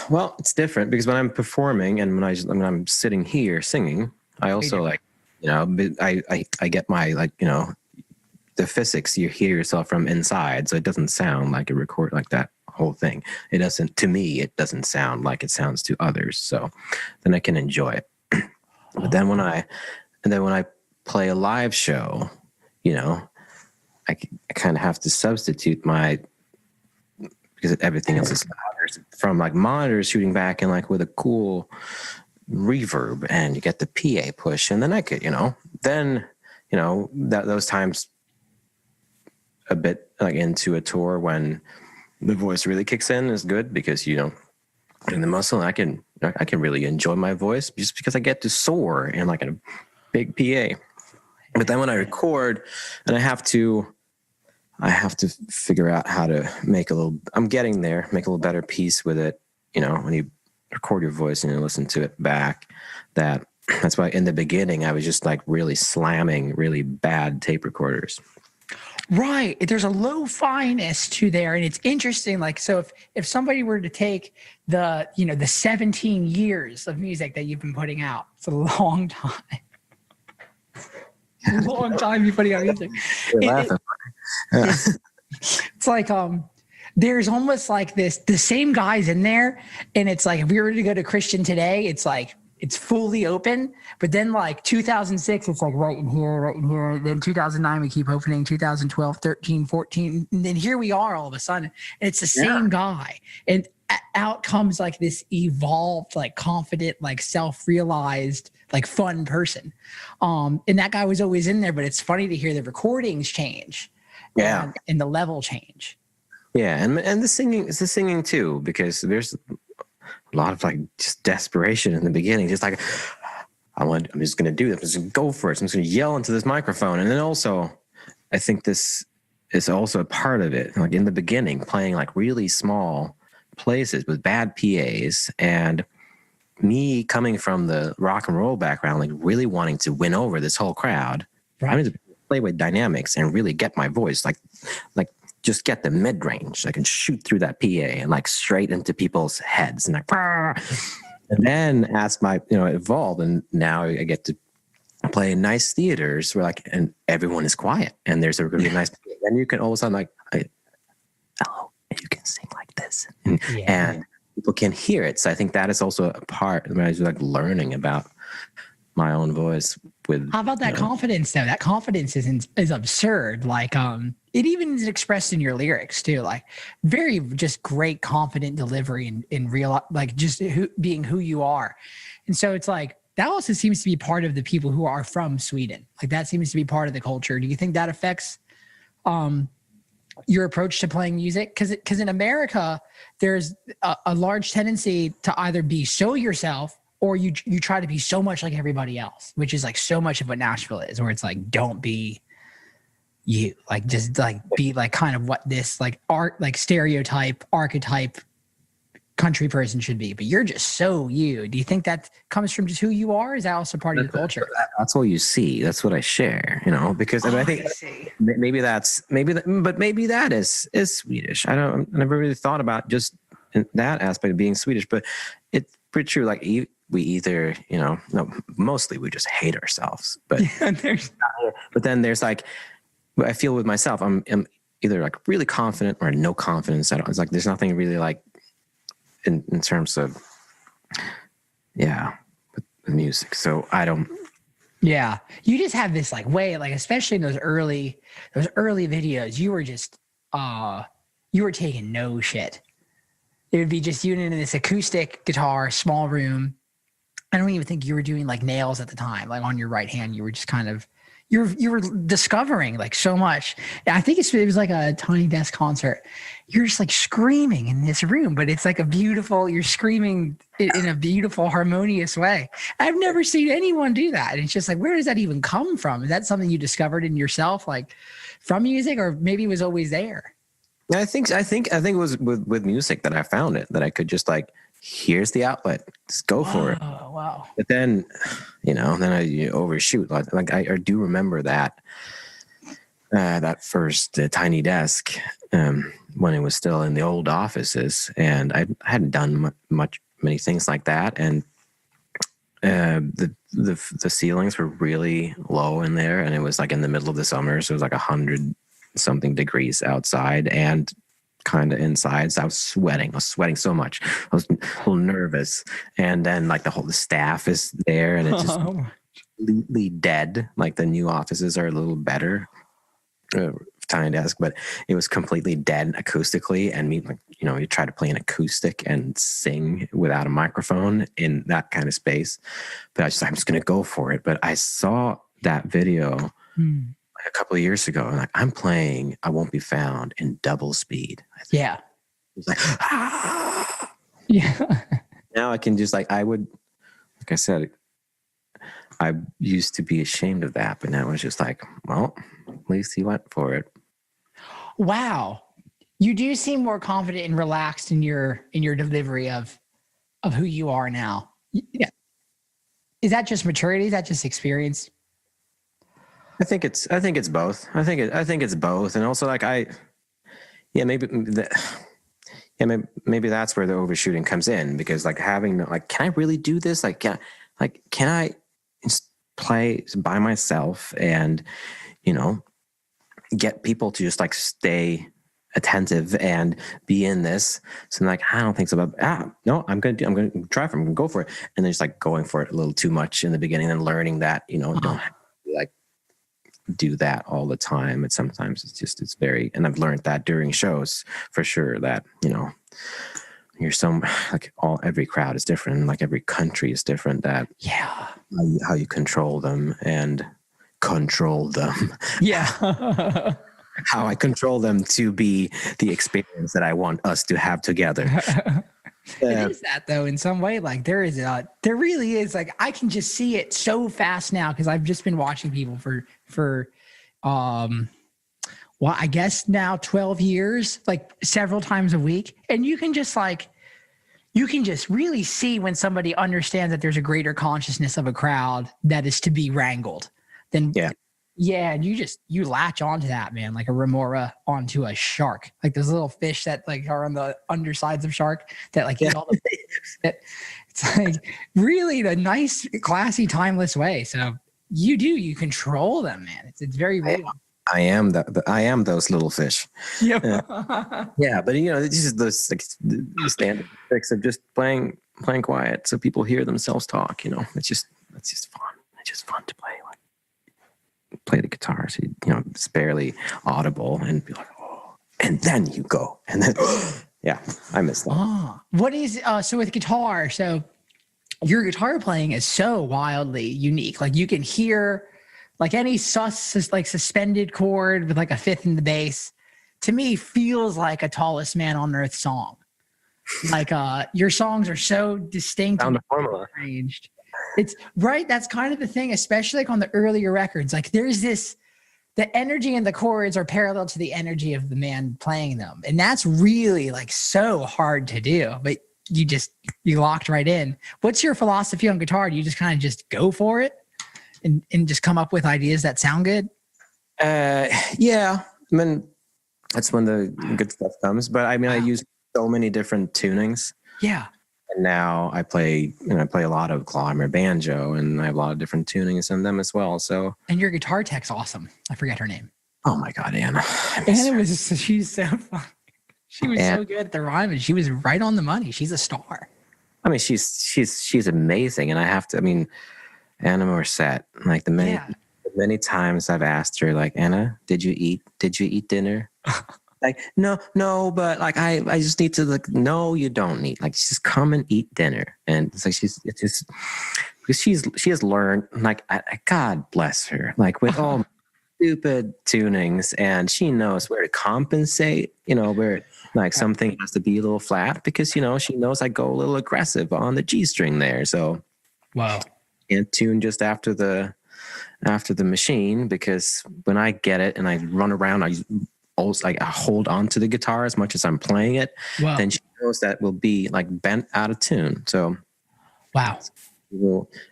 Well, it's different because when I'm performing and when I'm sitting here singing, I also like, I get my, like, the physics, you hear yourself from inside. So it doesn't sound like a record, like that whole thing. It doesn't, to me, it doesn't sound like it sounds to others. So then I can enjoy it. But then when I play a live show, I kind of have to substitute because everything else is from like monitors shooting back and like with a cool reverb, and you get the PA push, and then I could, those times a bit like into a tour when the voice really kicks in is good, because in the muscle, I can really enjoy my voice just because I get to soar in like a big PA. But then when I record, and I have to figure out how to make a little better piece with it. When you record your voice and you listen to it back, that's why in the beginning, I was just like really slamming really bad tape recorders. Right. There's a low fineness to there. And it's interesting. Like, so if somebody were to take the 17 years of music that you've been putting out, it's a long time. Long time you're putting out music. It's like there's almost like the same guys in there, and it's like if we were to go to Christian today, it's like it's fully open, but then like 2006 it's like right in here, then 2009 we keep opening, 2012, 13, 14, and then here we are all of a sudden, and it's the same guy, and out comes like this evolved, like confident, like self-realized, like fun person. And that guy was always in there, but it's funny to hear the recordings change. Yeah. And the level change. Yeah. And the singing too, because there's a lot of like just desperation in the beginning. Just like, I'm just going to do this. I'm just going to go for it. I'm just going to yell into this microphone. And then also, I think this is also a part of it. Like in the beginning, playing like really small places with bad PAs, and me coming from the rock and roll background, like really wanting to win over this whole crowd. Right. I need to play with dynamics and really get my voice, like just get the mid range. I can shoot through that PA and like straight into people's heads, and like, and then as my evolved, and now I get to play in nice theaters where like, and everyone is quiet, and there's a really nice. Then you can all of a sudden like, hello, and you can sing like this, and people can hear it. So I think that is also a part when I was like learning about my own voice. How about that confidence though? That confidence is absurd. Like it even is expressed in your lyrics too. Like very just great confident delivery in real, like just being who you are. And so it's like that also seems to be part of the people who are from Sweden. Like that seems to be part of the culture. Do you think that affects your approach to playing music? Because in America, there's a large tendency to either be so yourself, or you try to be so much like everybody else, which is like so much of what Nashville is, where it's like, don't be you, like just like be like kind of what this like art, like stereotype, archetype country person should be, but you're just so you. Do you think that comes from just who you are? Is that also part of your culture? That's all you see. That's what I share, because I think see. maybe that is Swedish. I never really thought about just that aspect of being Swedish, but it's pretty true. Like we either, no, mostly we just hate ourselves, but but then there's like, I feel with myself, I'm either like really confident or no confidence at all. It's like there's nothing really like in terms of with music. So I don't. Yeah, you just have this like way, like especially in those early videos, you were just you were taking no shit. It would be just you in this acoustic guitar, small room. I don't even think you were doing like nails at the time. Like on your right hand, you were just kind of you were discovering like so much. I think it was like a Tiny Desk concert. You're just like screaming in this room, but it's like you're screaming in a beautiful, harmonious way. I've never seen anyone do that. And it's just like, where does that even come from? Is that something you discovered in yourself, like from music, or maybe it was always there? I think it was with music that I found it, that I could just like, here's the outlet, just go for it. Oh, wow. But then, then I overshoot. Like I do remember that first Tiny Desk when it was still in the old offices, and I hadn't done many things like that, and the ceilings were really low in there, and it was like in the middle of the summer, so it was like 100 something degrees outside and kind of inside. So I was sweating so much. I was a little nervous. And then like the staff is there, and it's just completely dead. Like the new offices are a little better, Tiny Desk, but it was completely dead acoustically. And me, like, you try to play an acoustic and sing without a microphone in that kind of space. But I'm just going to go for it. But I saw that video a couple of years ago, and like I'm playing I Won't Be Found in double speed. Yeah. It's like, yeah. now I can just like I said, I used to be ashamed of that, but now it's just like, well, at least he went for it. Wow. You do seem more confident and relaxed in your delivery of who you are now. Yeah. Is that just maturity? Is that just experience? I think it's both. I think it's both. And also like maybe that's where the overshooting comes in, because like having like, can I really do this? Like, can I play by myself and, get people to just like stay attentive and be in this? So I'm like, I don't think so. But no, I'm going to try for it. I'm going to go for it. And then just like going for it a little too much in the beginning and learning that, don't have to like do that all the time. And sometimes it's very, and I've learned that during shows for sure, that, you're every crowd is different. Like every country is different, that how you control them and control them. Yeah. How I control them to be the experience that I want us to have together. It is that though, in some way. Like there really is, like I can just see it so fast now, because I've just been watching people for I guess now 12 years, like several times a week. And you can just really see when somebody understands that there's a greater consciousness of a crowd that is to be wrangled. Then and you latch onto that, man, like a remora onto a shark, like those little fish that like are on the undersides of shark that like eat all the it's like really the nice, classy, timeless way. So you control them, man. It's very real. I am I am those little fish. Yeah. But it's just those like, the standard tricks of just playing quiet so people hear themselves talk. It's just fun. It's just fun to play. Like play the guitar, so it's barely audible, and be like, oh, and then you go, and then I miss that. What is so with guitar? So your guitar playing is so wildly unique. Like you can hear like any suspended chord with like a fifth in the bass, to me feels like a Tallest Man on Earth song. Like your songs are so distinct and arranged. It's right. That's kind of the thing, especially like on the earlier records. Like there's the energy in the chords are parallel to the energy of the man playing them. And that's really like so hard to do. But you locked right in. What's your philosophy on guitar? Do you just kind of just go for it and just come up with ideas that sound good? Yeah. I mean, that's when the good stuff comes. But I mean, I use so many different tunings. Yeah. And now I play a lot of clawhammer banjo, and I have a lot of different tunings in them as well. So, and your guitar tech's awesome. I forget her name. oh my God, Anna. She's so fun. She was so good at the rhyme, and she was right on the money. She's a star. I mean, she's amazing, and I have to. I mean, Anna Morissette. Like the many times I've asked her, like, Anna, did you eat dinner? Like, no, but like I just need to, like, no, you don't need, like, just come and eat dinner. And it's like because she has learned, like, God bless her, like with all stupid tunings, and she knows where to compensate, where like something has to be a little flat, because she knows I go a little aggressive on the G string there. So wow. And tune just after the machine, because when I get it and I run around, I hold on to the guitar as much as I'm playing it. Wow. Then she knows that will be like bent out of tune. So wow.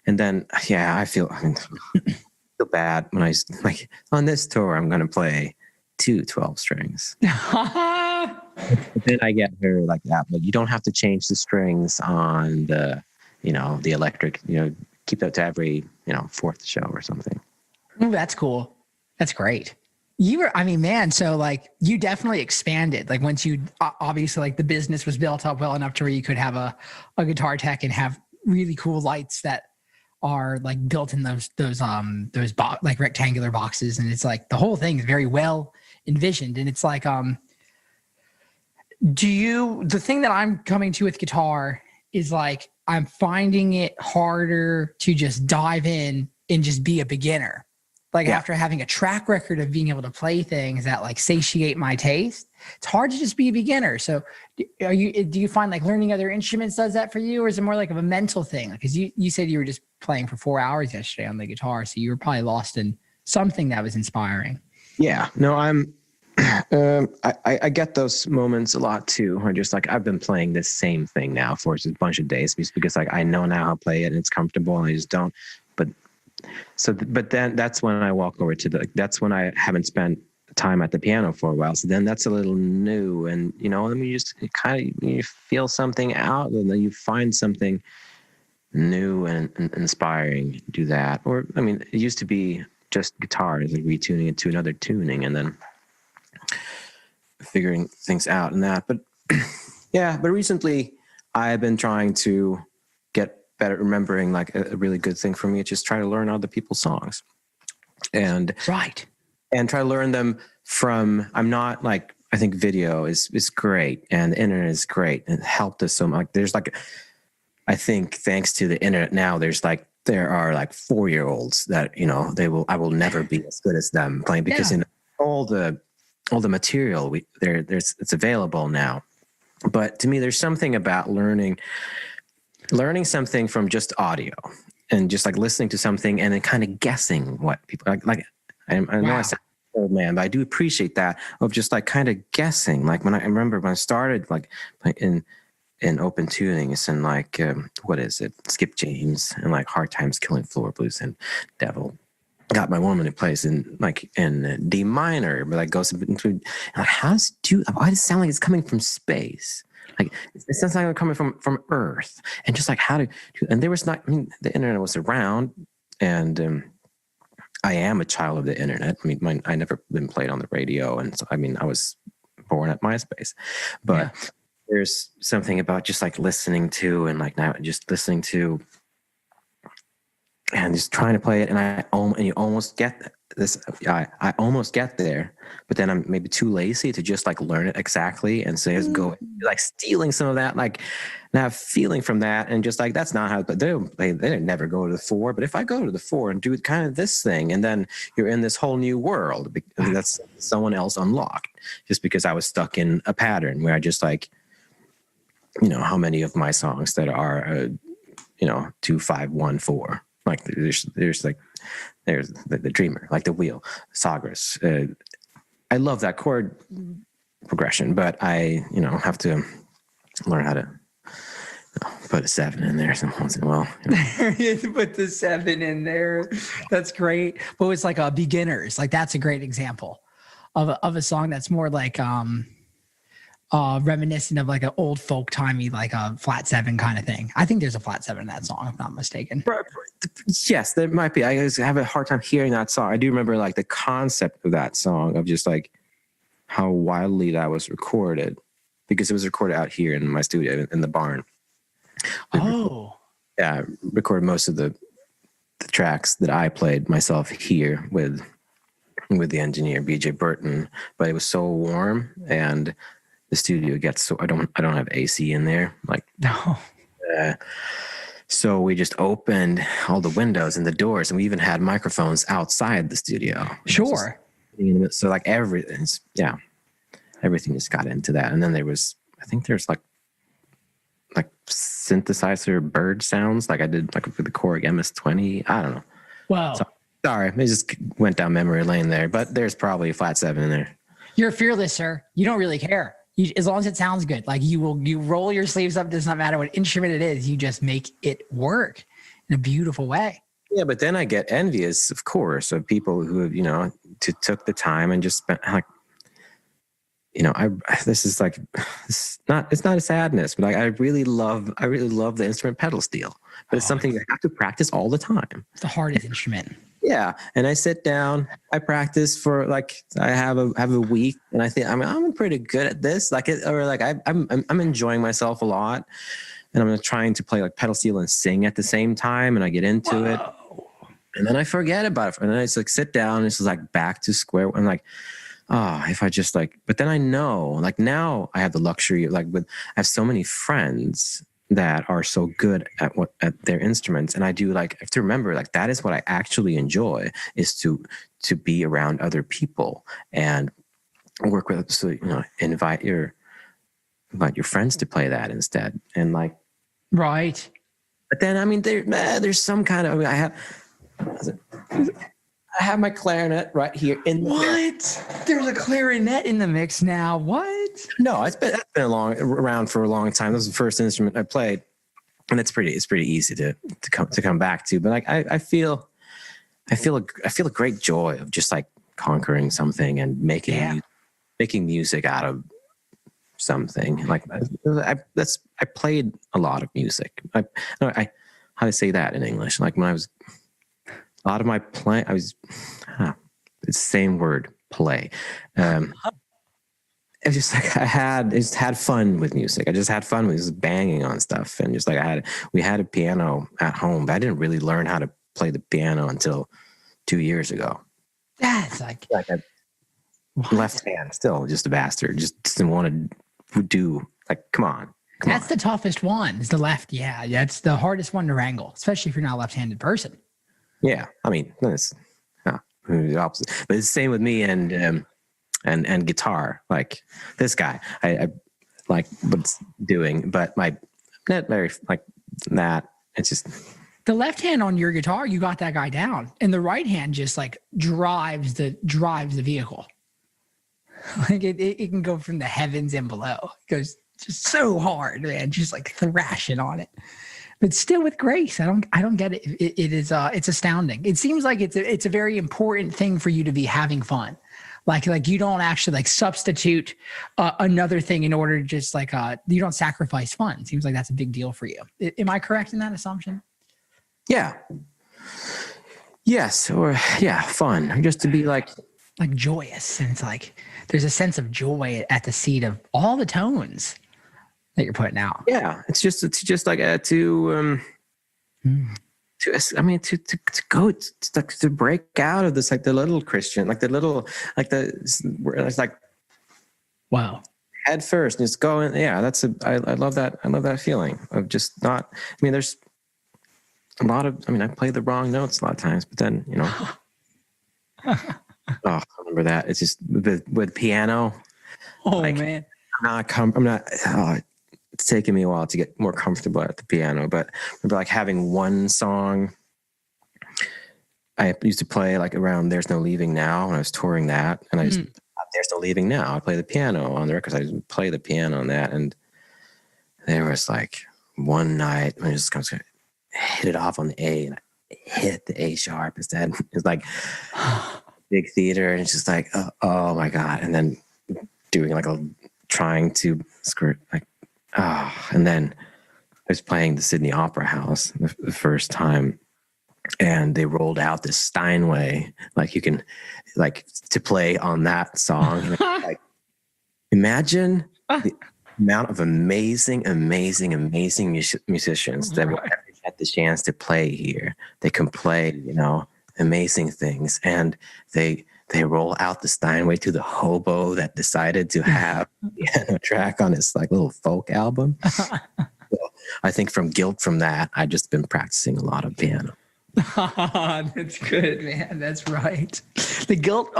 And then I feel bad when I, like, on this tour I'm gonna play 2 12 strings. But then I get her like that, but you don't have to change the strings on the the electric, keep that to every fourth show or something. Ooh, that's cool. That's great. So like you definitely expanded. Like once you obviously, like, the business was built up well enough to where you could have a guitar tech and have really cool lights that are like built in those like rectangular boxes, and it's like the whole thing is very well envisioned. And it's like the thing that I'm coming to with guitar is, like, I'm finding it harder to just dive in and just be a beginner. Like, after having a track record of being able to play things that, like, satiate my taste, it's hard to just be a beginner. So do you find, like, learning other instruments does that for you, or is it more like of a mental thing? Because you said you were just playing for 4 hours yesterday on the guitar, so you were probably lost in something that was inspiring. Yeah, no, I get those moments a lot too. Where just like, I've been playing this same thing now for a bunch of days, because like I know now how to play it and it's comfortable, and I just don't. But then that's when I walk over to that's when I haven't spent time at the piano for a while. So then that's a little new, and you just kind of, you feel something out, and then you find something new and inspiring. Do that, or I mean, it used to be just guitars, like retuning it to another tuning, and then figuring things out and that. But but recently I've been trying to get better remembering. Like a really good thing for me is just try to learn other people's songs, and try to learn them from, I'm not like, I think video is great, and the internet is great, and it helped us so much. Like, there's like, I think thanks to the internet now, there are like 4-year-olds that I will never be as good as them playing, because in all the material it's available now. But to me, there's something about learning something from just audio, and just like listening to something and then kind of guessing what people like. I know I sound old man, but I do appreciate that, of just like kind of guessing. Like I remember when I started like in open tunings, and like what is it, Skip James, and like Hard Times Killing Floor Blues, and Devil Got My Woman in place in D minor, but like goes into, like, why does it sound like it's coming from space? Like, it sounds like it's coming from Earth, and just like and there was not, I mean, the internet was around, and I am a child of the internet. I mean, I never been played on the radio, and so, I mean, I was born at MySpace, but there's something about just like listening to, and like now just listening to, and just trying to play it, and you almost get this. I almost get there, but then I'm maybe too lazy to just like learn it exactly, and so just go like stealing some of that, like that feeling from that, and just like, that's not how. But they never go to the 4. But if I go to the 4 and do kind of this thing, and then you're in this whole new world that's someone else unlocked, just because I was stuck in a pattern where I just like, how many of my songs that are 2 5 1 4. Like there's the Dreamer, like the Wheel, Sagres. I love that chord progression, but I have to learn how to put a 7 in there some once in a while. You have to put the 7 in there. That's great. But it's like a beginners. Like that's a great example of a song that's more like reminiscent of like an old folk timey, like a flat 7 kind of thing. I think there's a flat 7 in that song, if I'm not mistaken. Yes, there might be. I just have a hard time hearing that song. I do remember like the concept of that song, of just like how wildly that was recorded, because it was recorded out here in my studio in the barn. Oh, Yeah, I recorded most of the tracks that I played myself here with the engineer BJ Burton, but it was so warm and the studio gets so I don't have AC in there, like no. So we just opened all the windows and the doors, and we even had microphones outside the studio. Sure. So like everything just got into that. And then I think there's like synthesizer bird sounds, like I did like with the Korg MS-20. I don't know. Wow. So, sorry, it just went down memory lane there, but there's probably a flat 7 in there. You're fearless, sir. You don't really care. As long as it sounds good, like you roll your sleeves up. Does not matter what instrument it is. You just make it work in a beautiful way. Yeah, but then I get envious, of course, of people who have, took the time and just spent like, it's not a sadness, but I really love the instrument pedal steel, but it's something you have to practice all the time. It's the hardest instrument. Yeah, and I sit down, I practice for like I have a week, and I think I'm pretty good at this. I'm enjoying myself a lot, and I'm trying to play like pedal steel and sing at the same time, and I get into it, and then I forget about it, and then I just like sit down, and it's just like back to square. I'm like, if I just like, but then I know, like now I have the luxury of I have so many friends that are so good at their instruments, and I have to remember, like, that is what I actually enjoy, is to be around other people and work with. So invite your friends to play that instead, and like, right. But then there's some kind of I have my clarinet right here in the mix. There's a clarinet in the mix now. What? No, that's been around for a long time. This was the first instrument I played, and it's pretty easy to come back to. But like I feel a great joy of just like conquering something and making music out of something. Like I played a lot of music. How to say that in English? Like when I was a lot of my play, it's the same word, play. It's just like I just had fun with music. I just had fun with just banging on stuff, and just like we had a piano at home, but I didn't really learn how to play the piano until 2 years ago. That's like left hand, still just a bastard. Just didn't want to do like, come on. That's the toughest one. Is the left? Yeah, that's the hardest one to wrangle, especially if you're not a left-handed person. Yeah, I mean, that's the opposite. But it's the same with me and guitar. Like this guy, I like what's doing, but my not very like that. It's just the left hand on your guitar. You got that guy down, and the right hand just like drives the vehicle. Like it can go from the heavens and below. It goes just so hard, man. Just like thrashing on it. But still with grace. I don't get it. It's astounding. It seems like it's a very important thing for you to be having fun. Like you don't actually like substitute another thing in order to just like you don't sacrifice fun. It seems like that's a big deal for you. Am I correct in that assumption? Yeah. Yes. Or yeah, fun. Just to be like joyous. And it's like there's a sense of joy at the seat of all the tones that you're putting out. Yeah, it's just like to go to break out of this, like the little Christian, like the little it's like wow, head first and just go in. Yeah, I love that. I love that feeling of just not. I mean, there's a lot of. I mean, I play the wrong notes a lot of times, but then I remember that. It's just with piano. Oh man, I'm not. It's taken me a while to get more comfortable at the piano, but I remember like having one song I used to play like around There's No Leaving Now when I was touring that, and I just There's No Leaving Now. I play the piano on the records. I just play the piano on that, and there was like one night I just kind of hit it off on the A, and I hit the A sharp instead. It's like big theater, and it's just like, oh my God. And then doing like trying to skirt, like, and then I was playing the Sydney Opera House the first time, and they rolled out this Steinway, like you can, like, to play on that song. And like, imagine the amount of amazing musicians that will ever get the chance to play here. They can play, you know, amazing things, and they roll out the Steinway to the hobo that decided to have piano track on his like little folk album. So I think from guilt from that, I've just been practicing a lot of piano. That's good, man. That's right. The guilt,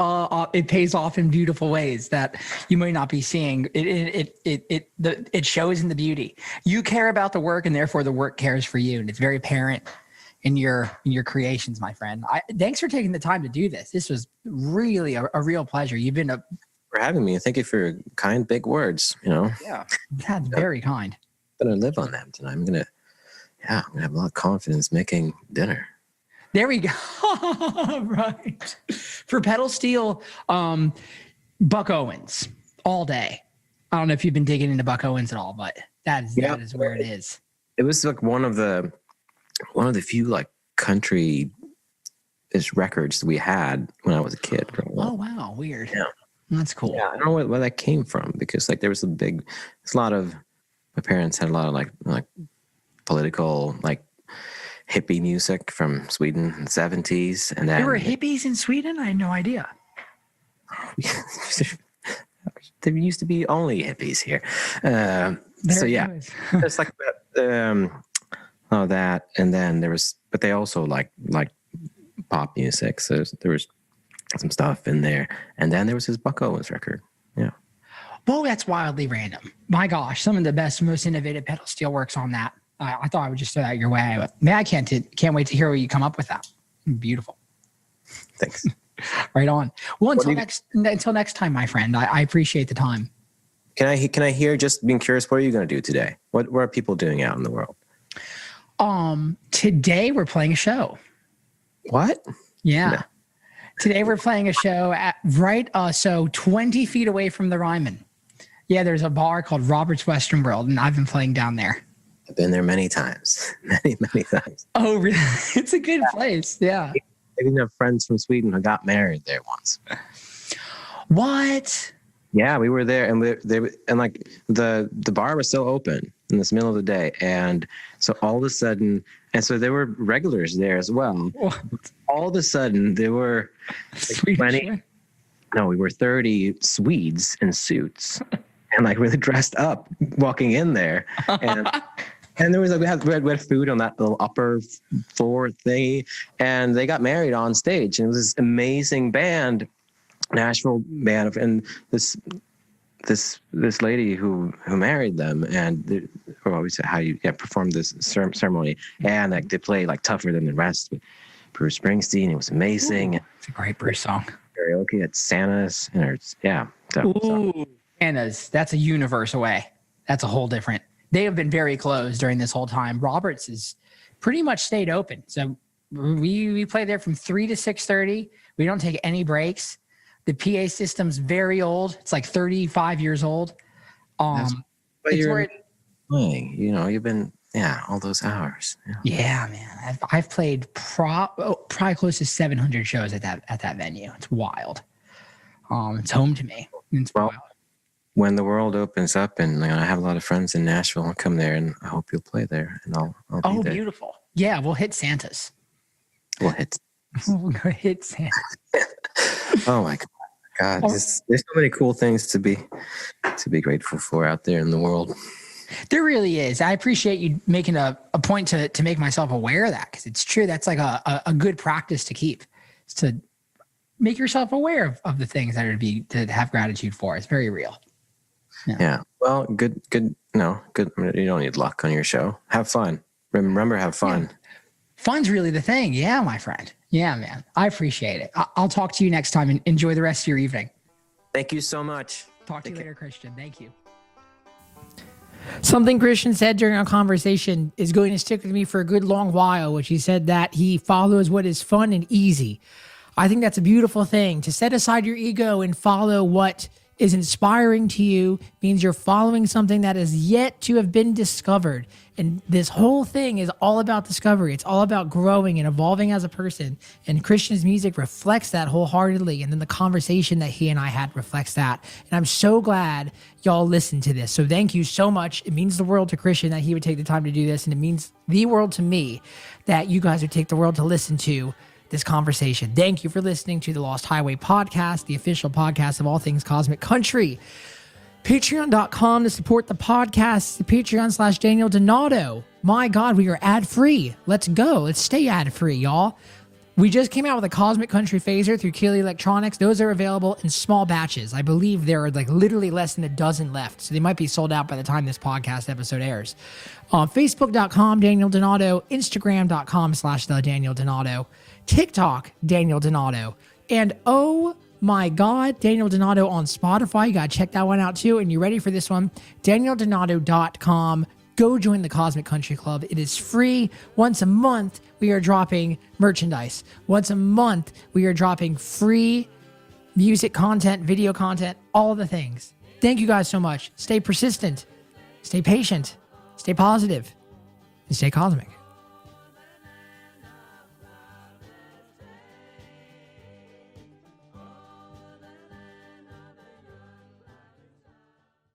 it pays off in beautiful ways that you might not be seeing. It shows in the beauty. You care about the work, and therefore the work cares for you, and it's very apparent in your creations, my friend. Thanks for taking the time to do this. This was really a real pleasure. You've been for having me. Thank you for your kind, big words. You know, that's very kind. I'm gonna live on them tonight. I'm gonna have a lot of confidence making dinner. There we go. Right. For pedal steel, Buck Owens all day. I don't know if you've been digging into Buck Owens at all, but that is where it is. It was like one of the few like country records that we had when I was a kid. Oh wow, weird. Yeah, that's cool. Yeah, I don't know where that came from, because like there's a lot of, my parents had a lot of like political, like hippie music from Sweden in the 70s, and then there were hippies in Sweden. I had no idea. There used to be only hippies here. So yeah, it's like that, and then there was, but they also like pop music. So there was some stuff in there, and then there was his Buck Owens record. Yeah. Well, that's wildly random. My gosh, some of the best, most innovative pedal steel works on that. I thought I would just throw that your way. But man, I can't wait to hear what you come up with that. Beautiful. Thanks. Right on. Well, until next time, my friend. I appreciate the time. Can I hear, just being curious, what are you going to do today? What are people doing out in the world? Today we're playing a show. What? Yeah. No. Today we're playing a show at so 20 feet away from the Ryman. Yeah, there's a bar called Robert's Western World, and I've been playing down there. I've been there many times. Many times. Oh, really? It's a good place. Yeah. I even have friends from Sweden who got married there once. What? Yeah, we were there, and like the bar was still open in the middle of the day, and so all of a sudden, and so there were regulars there as well. What? All of a sudden, there were like 20. No, we were 30 Swedes in suits and like really dressed up, walking in there, and there was like we had food on that little upper floor thingy, and they got married on stage, and it was this amazing band. Nashville band, and this lady who married them, and how you performed this ceremony, and like they play like Tougher Than the Rest with Bruce Springsteen. It was amazing. It's a great Bruce song. Karaoke at Santa's, Santa's, that's a universe away. That's a whole different. They have been very closed during this whole time. Roberts has pretty much stayed open, so we play there from 3 to 6:30. We don't take any breaks. The PA system's very old. It's like 35 years old. But you're playing. You know, you've been all those hours. Yeah, man. I've played probably close to 700 shows at that venue. It's wild. It's home to me. It's wild. When the world opens up, and I have a lot of friends in Nashville, I'll come there, and I hope you'll play there, and I'll be there. Beautiful. Yeah, we'll hit Santa's. We'll hit Santa. Oh my God! There's so many cool things to be grateful for out there in the world. There really is. I appreciate you making a point to make myself aware of that, because it's true. That's like a good practice to keep, is to make yourself aware of the things that are to have gratitude for. It's very real. Yeah. Well, good. No, good. You don't need luck on your show. Have fun. Remember, have fun. Yeah. Fun's really the thing. Yeah, my friend. Yeah, man. I appreciate it. I'll talk to you next time, and enjoy the rest of your evening. Thank you so much. Talk to you later, Christian. Thank you. Something Christian said during our conversation is going to stick with me for a good long while, which he said that he follows what is fun and easy. I think that's a beautiful thing. To set aside your ego and follow what is inspiring to you means you're following something that is yet to have been discovered. And this whole thing is all about discovery. It's all about growing and evolving as a person. And Christian's music reflects that wholeheartedly. And then the conversation that he and I had reflects that. And I'm so glad y'all listened to this. So thank you so much. It means the world to Christian that he would take the time to do this. And it means the world to me that you guys would take the world to listen to this conversation. Thank you for listening to the Lost Highway podcast, the official podcast of all things Cosmic Country. Patreon.com to support the podcast. Patreon/Daniel Donato. My God, we are ad-free. Let's go. Let's stay ad-free, y'all. We just came out with a Cosmic Country phaser through Keeley Electronics. Those are available in small batches. I believe there are like literally less than a dozen left. So they might be sold out by the time this podcast episode airs. Facebook.com, Daniel Donato. Instagram.com/the Daniel Donato. TikTok, Daniel Donato. And oh my God, Daniel Donato on Spotify. You got to check that one out too. And you ready for this one? DanielDonato.com. Go join the Cosmic Country Club. It is free. Once a month, we are dropping merchandise. Once a month, we are dropping free music content, video content, all the things. Thank you guys so much. Stay persistent, stay patient, stay positive, and stay cosmic.